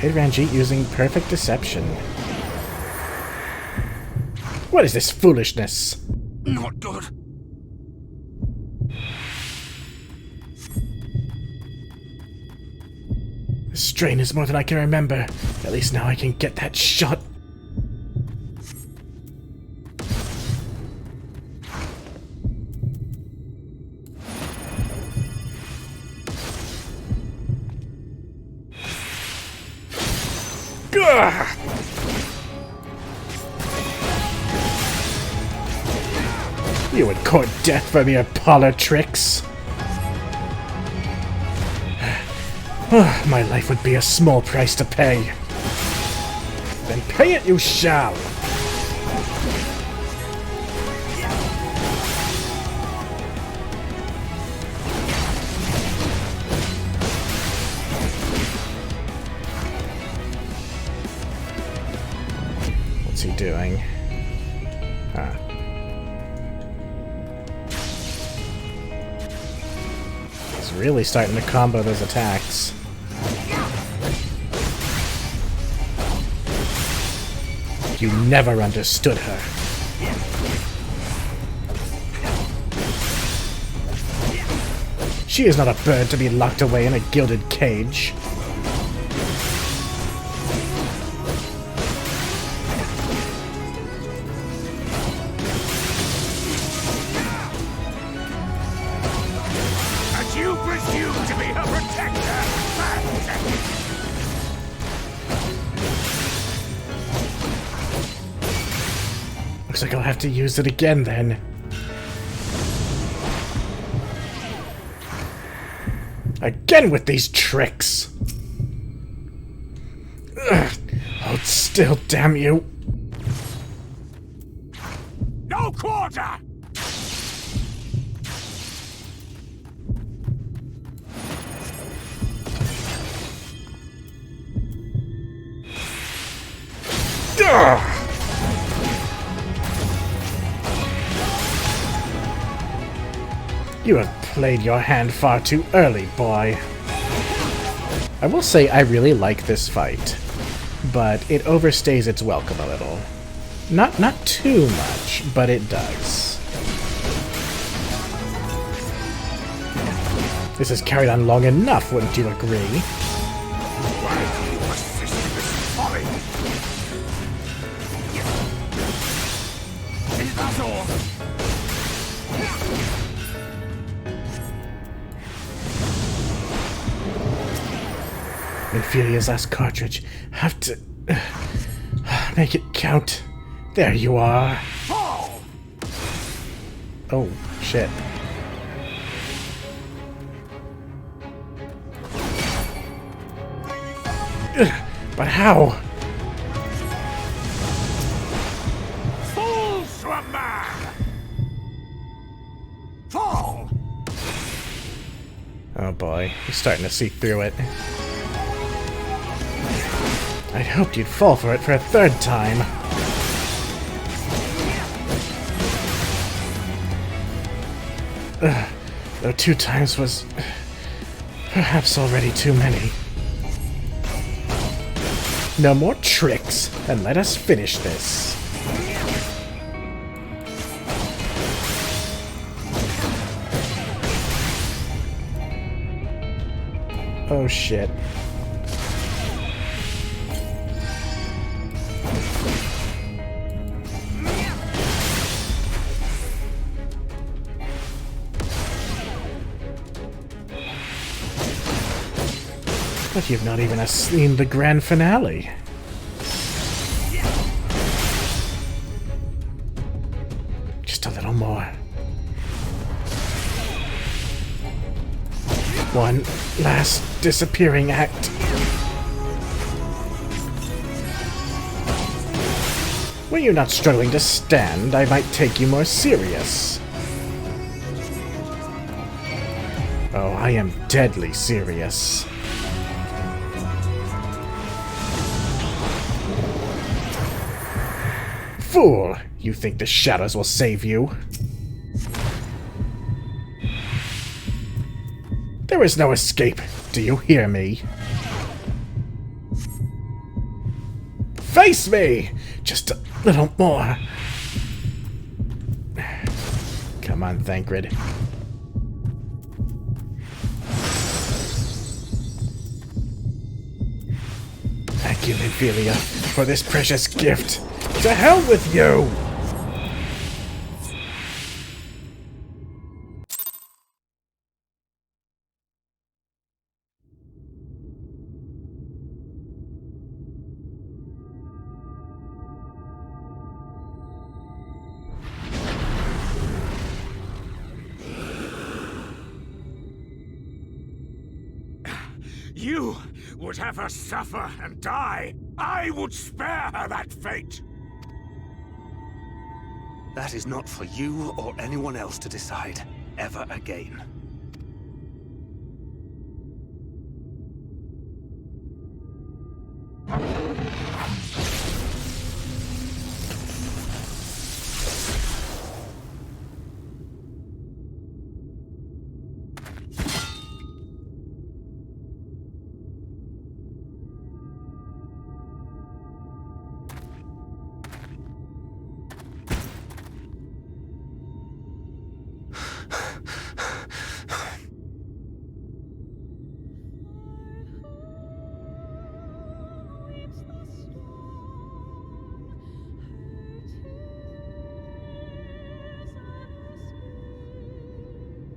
Ranjit using perfect deception. What is this foolishness? Not good. This strain is more than I can remember. At least now I can get that shot. Gah! You would court death for mere parlor tricks. My life would be a small price to pay. Then pay it you shall. What's he doing? Ah. He's really starting to combo those attacks. You never understood her. She is not a bird to be locked away in a gilded cage. And you presume to be her protector, man! Looks like I'll have to use it again then. Again with these tricks! Ugh. Hold still, damn you! No quarter! You have played your hand far too early, boy. I will say I really like this fight, but it overstays its welcome a little. Not too much, but it does. This has carried on long enough, wouldn't you agree? Why do you persist in this folly? Is that all? Minfilia's last cartridge. Have to make it count. There you are. Fall! Oh, shit. But how? Fools to a man! Fall! Oh boy, you're starting to see through it. I'd hoped you'd fall for it for a third time. Though 2 times was perhaps already too many. No more tricks, and let us finish this. Oh shit. But you've not even seen the grand finale. Just a little more. One last disappearing act. Were you not struggling to stand, I might take you more serious. Oh, I am deadly serious. Fool! You think the shadows will save you? There is no escape. Do you hear me? Face me! Just a little more. Come on, Thancred. Thank you, Minfilia, for this precious gift. To hell with you! You would have her suffer and die. I would spare her that fate. That is not for you or anyone else to decide ever again.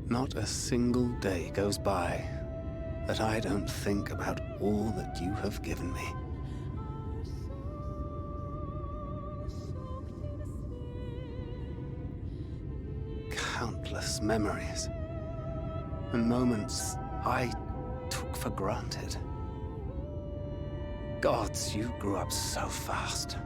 Not a single day goes by that I don't think about all that you have given me. Countless memories and moments I took for granted. Gods, you grew up so fast.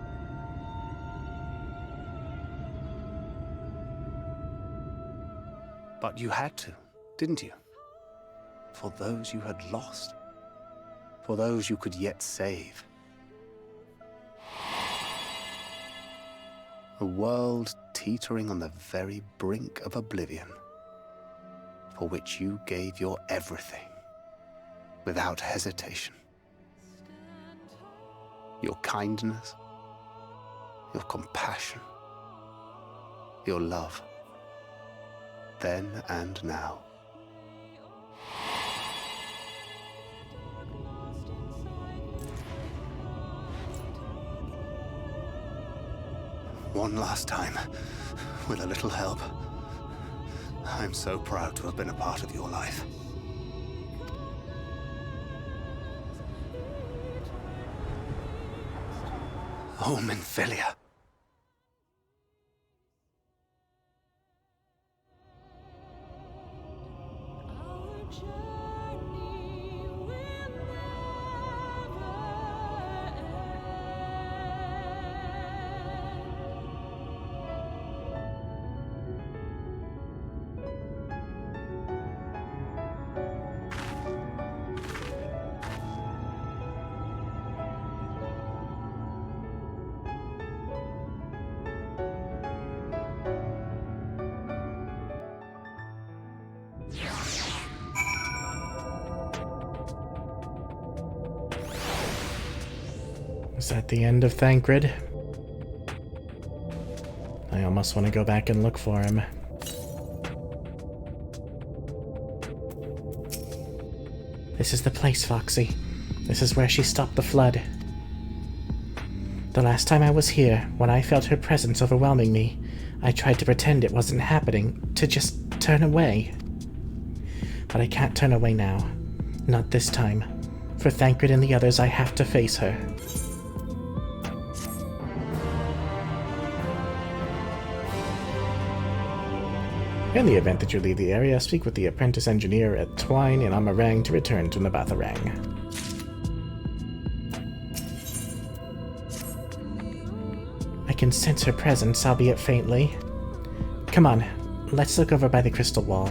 But you had to, didn't you? For those you had lost. For those you could yet save. A world teetering on the very brink of oblivion, for which you gave your everything, without hesitation. Your kindness, your compassion, your love, then and now. One last time, with a little help. I'm so proud to have been a part of your life. Oh, Minfilia. Is that the end of Thancred? I almost want to go back and look for him. This is the place, Foxy. This is where she stopped the flood. The last time I was here, when I felt her presence overwhelming me, I tried to pretend it wasn't happening, to just turn away. But I can't turn away now. Not this time. For Thancred and the others, I have to face her. In the event that you leave the area, speak with the apprentice engineer at Twine in Areng to return to Nabaath Areng. I can sense her presence, albeit faintly. Come on, let's look over by the crystal wall.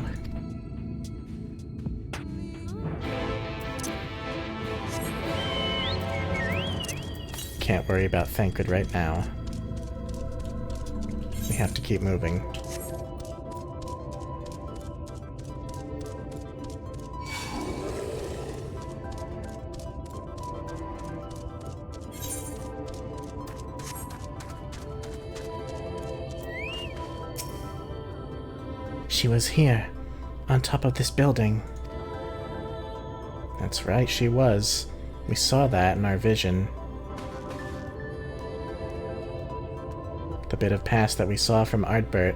Can't worry about Thancred right now. We have to keep moving. She was here, on top of this building. That's right, she was. We saw that in our vision. The bit of past that we saw from Ardbert.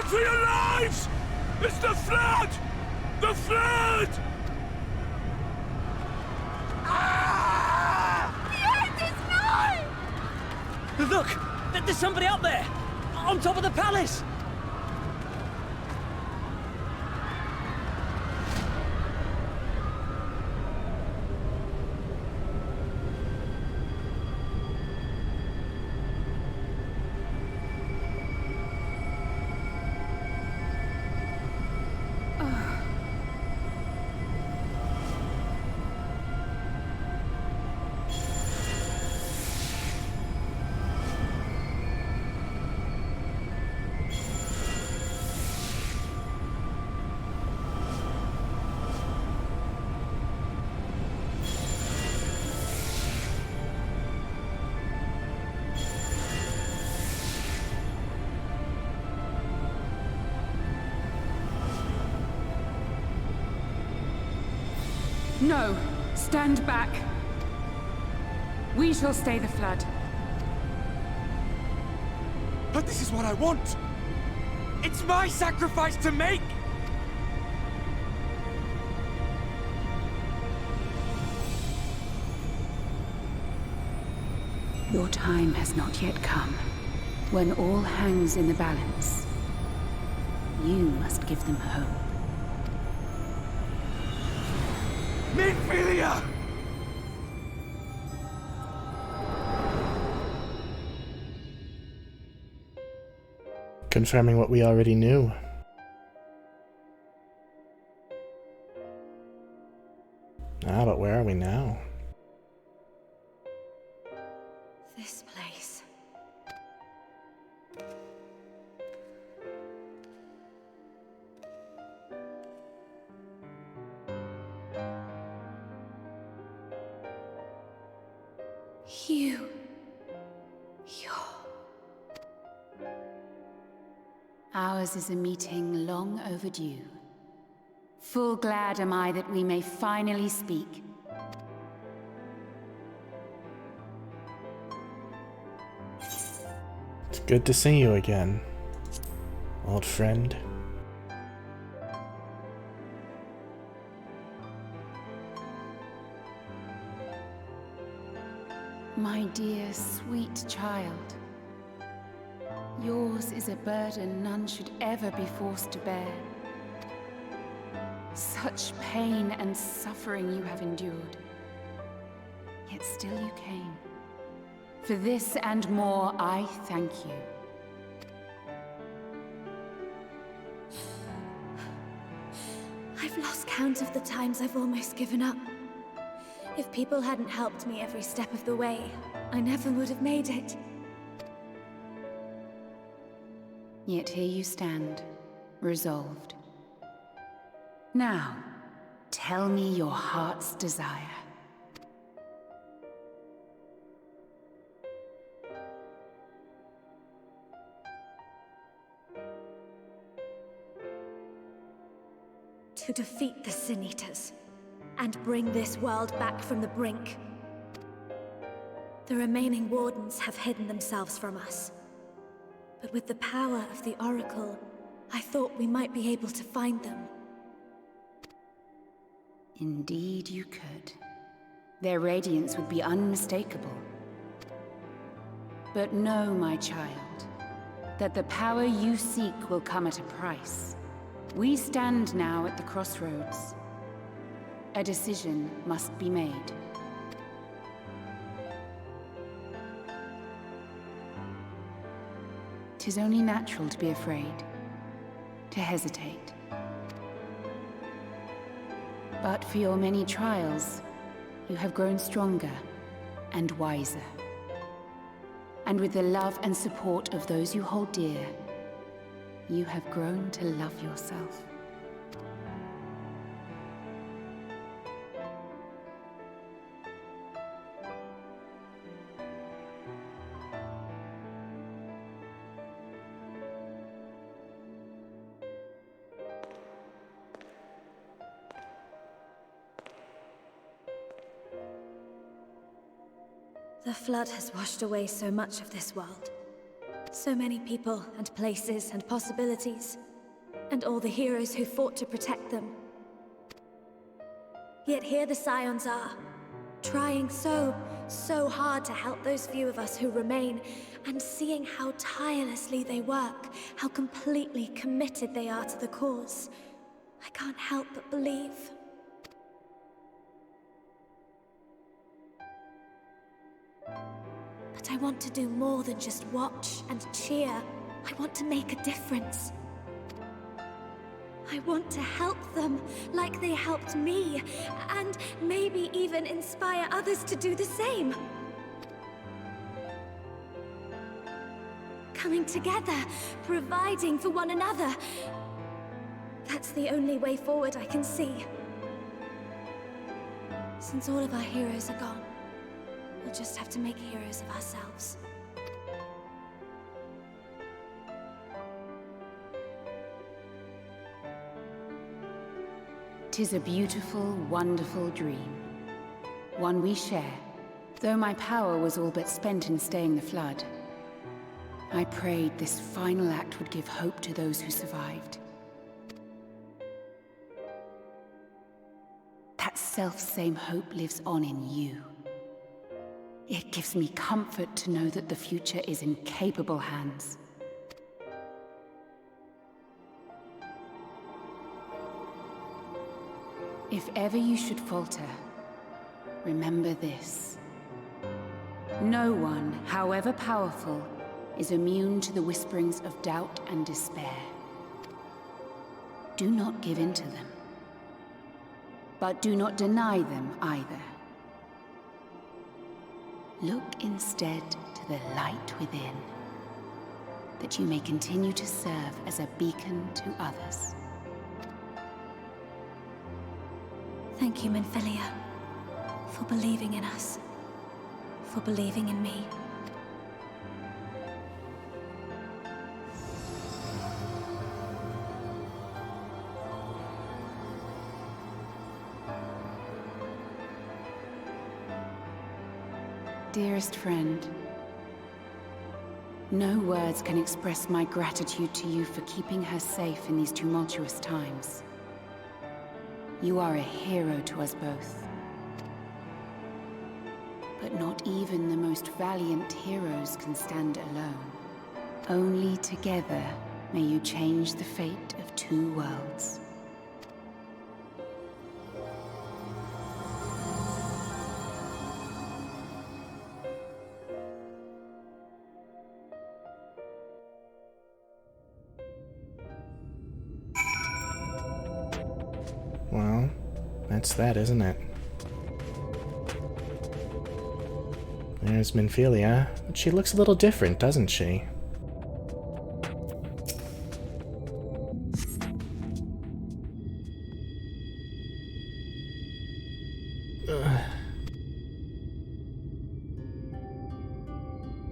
For your lives! It's the flood! The flood! The end is nigh! Look! There's somebody up there! On top of the palace! No, stand back. We shall stay the flood. But this is what I want! It's my sacrifice to make! Your time has not yet come. When all hangs in the balance, you must give them hope. Minfilia! Confirming what we already knew. Ah, but where are we now? This place. Ours is a meeting long overdue. Full glad am I that we may finally speak. It's good to see you again, old friend. My dear, sweet child. Yours is a burden none should ever be forced to bear. Such pain and suffering you have endured. Yet still you came. For this and more, I thank you. I've lost count of the times I've almost given up. If people hadn't helped me every step of the way, I never would have made it. Yet here you stand, resolved. Now, tell me your heart's desire. To defeat the Sin Eaters, and bring this world back from the brink. The remaining Wardens have hidden themselves from us. But with the power of the Oracle, I thought we might be able to find them. Indeed you could. Their radiance would be unmistakable. But know, my child, that the power you seek will come at a price. We stand now at the crossroads. A decision must be made. "'Tis only natural to be afraid, to hesitate. But for your many trials, you have grown stronger and wiser. And with the love and support of those you hold dear, you have grown to love yourself. The flood has washed away so much of this world. So many people and places and possibilities. And all the heroes who fought to protect them. Yet here the Scions are, trying so hard to help those few of us who remain, and seeing how tirelessly they work, how completely committed they are to the cause. I can't help but believe. But I want to do more than just watch and cheer. I want to make a difference. I want to help them like they helped me, and maybe even inspire others to do the same. Coming together, providing for one another. That's the only way forward I can see. Since all of our heroes are gone, we'll just have to make heroes of ourselves. 'Tis a beautiful, wonderful dream. One we share, though my power was all but spent in staying the flood. I prayed this final act would give hope to those who survived. That self-same hope lives on in you. It gives me comfort to know that the future is in capable hands. If ever you should falter, remember this. No one, however powerful, is immune to the whisperings of doubt and despair. Do not give in to them. But do not deny them either. Look instead to the light within, that you may continue to serve as a beacon to others. Thank you, Minfilia, for believing in us, for believing in me. Dearest friend, no words can express my gratitude to you for keeping her safe in these tumultuous times. You are a hero to us both. But not even the most valiant heroes can stand alone. Only together may you change the fate of two worlds. Well, that's that, isn't it? There's Minfilia. She looks a little different, doesn't she?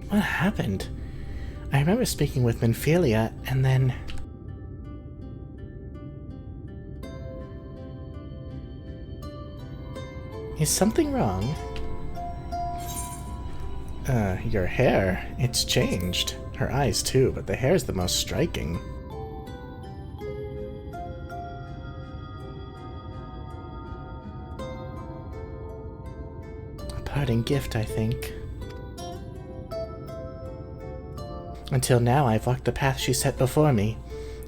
What happened? I remember speaking with Minfilia, and then... Is something wrong? Your hair. It's changed. Her eyes too, but the hair's the most striking. A parting gift, I think. Until now, I've walked the path she set before me.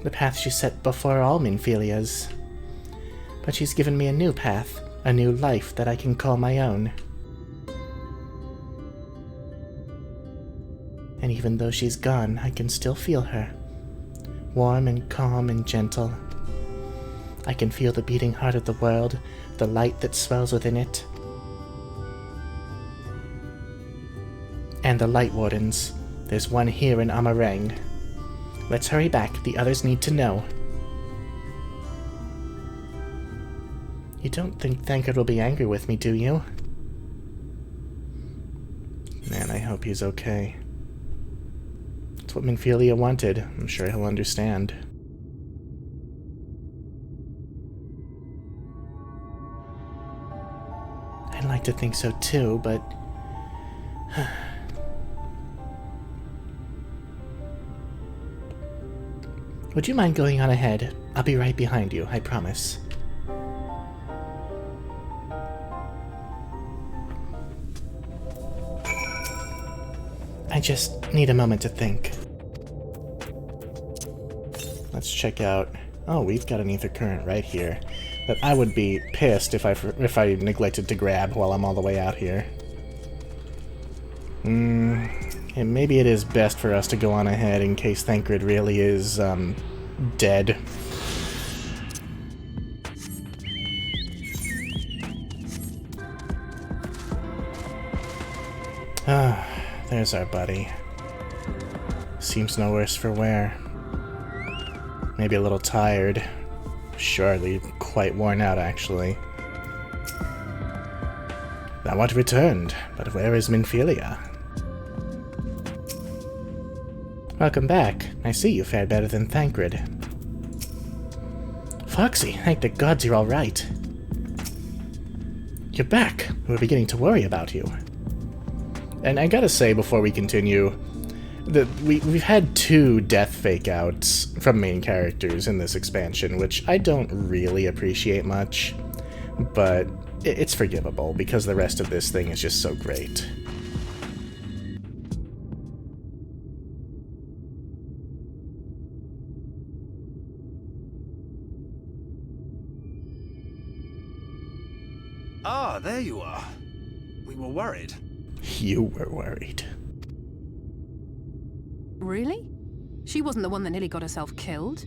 The path she set before all Minfilias. But she's given me a new path. A new life that I can call my own. And even though she's gone, I can still feel her. Warm and calm and gentle. I can feel the beating heart of the world, the light that swells within it. And the Light Wardens. There's one here in Areng. Let's hurry back, the others need to know. You don't think Thancred will be angry with me, do you? Man, I hope he's okay. It's what Minfilia wanted. I'm sure he'll understand. I'd like to think so too, but... Would you mind going on ahead? I'll be right behind you, I promise. I just need a moment to think. Let's check out... Oh, we've got an ether current right here. That I would be pissed if I neglected to grab while I'm all the way out here. And maybe it is best for us to go on ahead in case Thancred really is, dead. Ah, there's our buddy. Seems no worse for wear. Maybe a little tired. Surely quite worn out, actually. Thou art returned, but where is Minfilia? Welcome back. I see you fared better than Thancred. Foxy, thank the gods you're all right. You're back. We were beginning to worry about you. And I gotta say before we continue, we've had 2 death fake outs from main characters in this expansion, which I don't really appreciate much, but it's forgivable because the rest of this thing is just so great. Ah, there you are. We were worried. You were worried. Really? She wasn't the one that nearly got herself killed.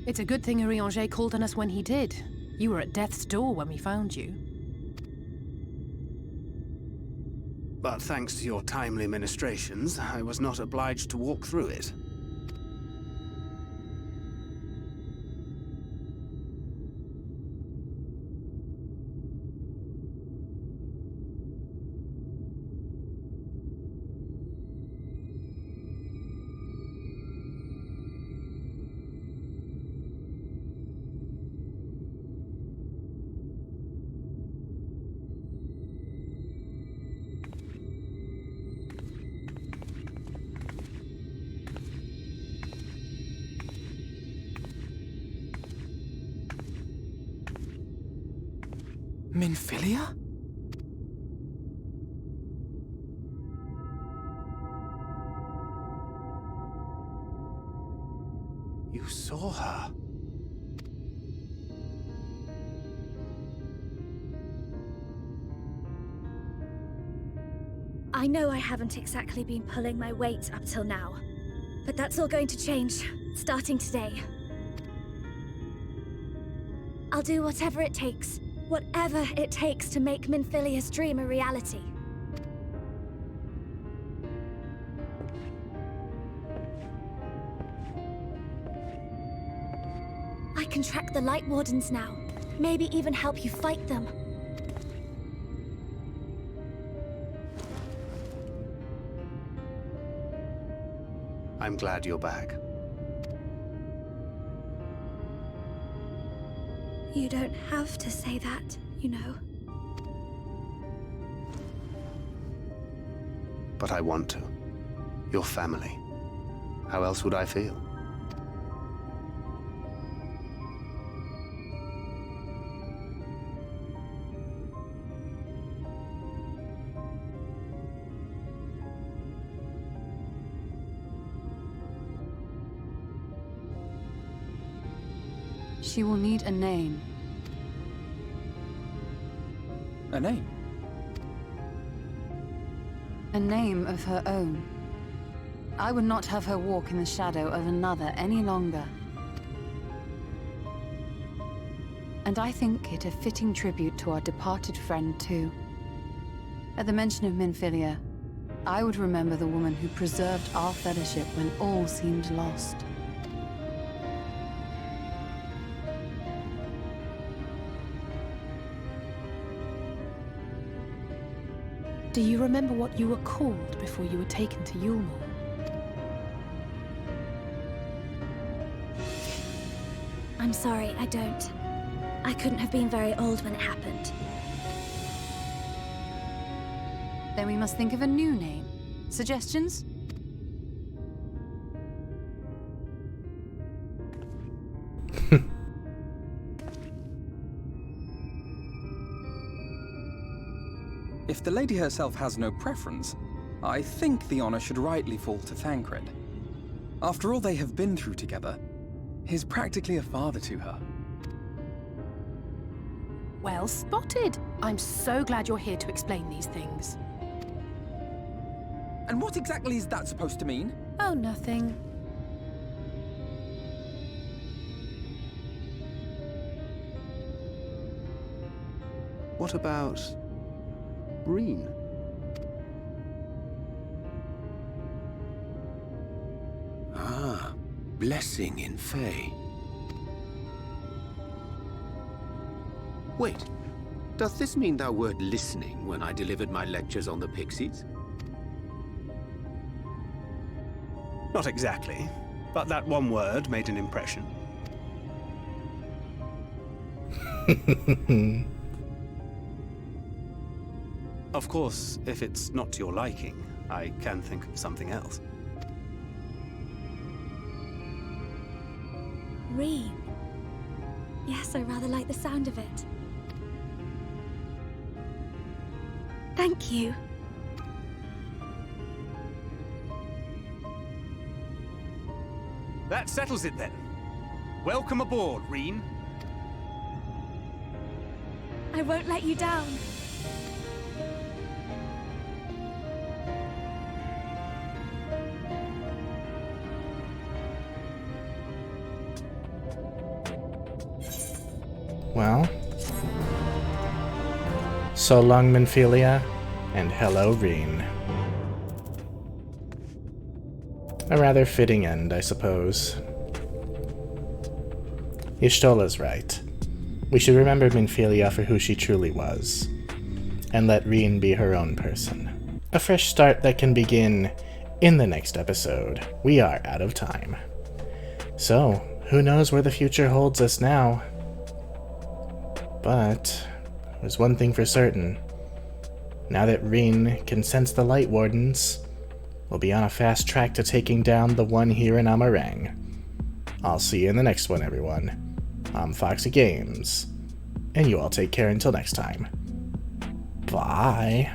It's a good thing Urianger called on us when he did. You were at death's door when we found you. But thanks to your timely ministrations, I was not obliged to walk through it. Minfilia? You saw her. I know I haven't exactly been pulling my weight up till now, but that's all going to change, starting today. I'll do whatever it takes to make Minfilia's dream a reality. I can track the Light Wardens now, maybe even help you fight them. I'm glad you're back. You don't have to say that, you know. But I want to. Your family. How else would I feel? She will need a name. A name? A name of her own. I would not have her walk in the shadow of another any longer. And I think it a fitting tribute to our departed friend, too. At the mention of Minfilia, I would remember the woman who preserved our fellowship when all seemed lost. Do you remember what you were called before you were taken to Yulmore? I'm sorry, I don't. I couldn't have been very old when it happened. Then we must think of a new name. Suggestions? If the lady herself has no preference, I think the honor should rightly fall to Thancred. After all they have been through together, he's practically a father to her. Well spotted. I'm so glad you're here to explain these things. And what exactly is that supposed to mean? Oh, nothing. What about Reen? Ah, blessing in Fae. Wait, does this mean thou wert listening when I delivered my lectures on the Pixies? Not exactly, but that one word made an impression. Of course, if it's not to your liking, I can think of something else. Reen. Yes, I rather like the sound of it. Thank you. That settles it then. Welcome aboard, Reen. I won't let you down. Well, so long, Minfilia, and hello, Reen. A rather fitting end, I suppose. Y'shtola's right. We should remember Minfilia for who she truly was, and let Reen be her own person. A fresh start that can begin in the next episode. We are out of time. So, who knows where the future holds us now? But there's one thing for certain. Now that Reen can sense the Light Wardens, we'll be on a fast track to taking down the one here in Areng. I'll see you in the next one, everyone. I'm Foxy Games, and you all take care until next time. Bye.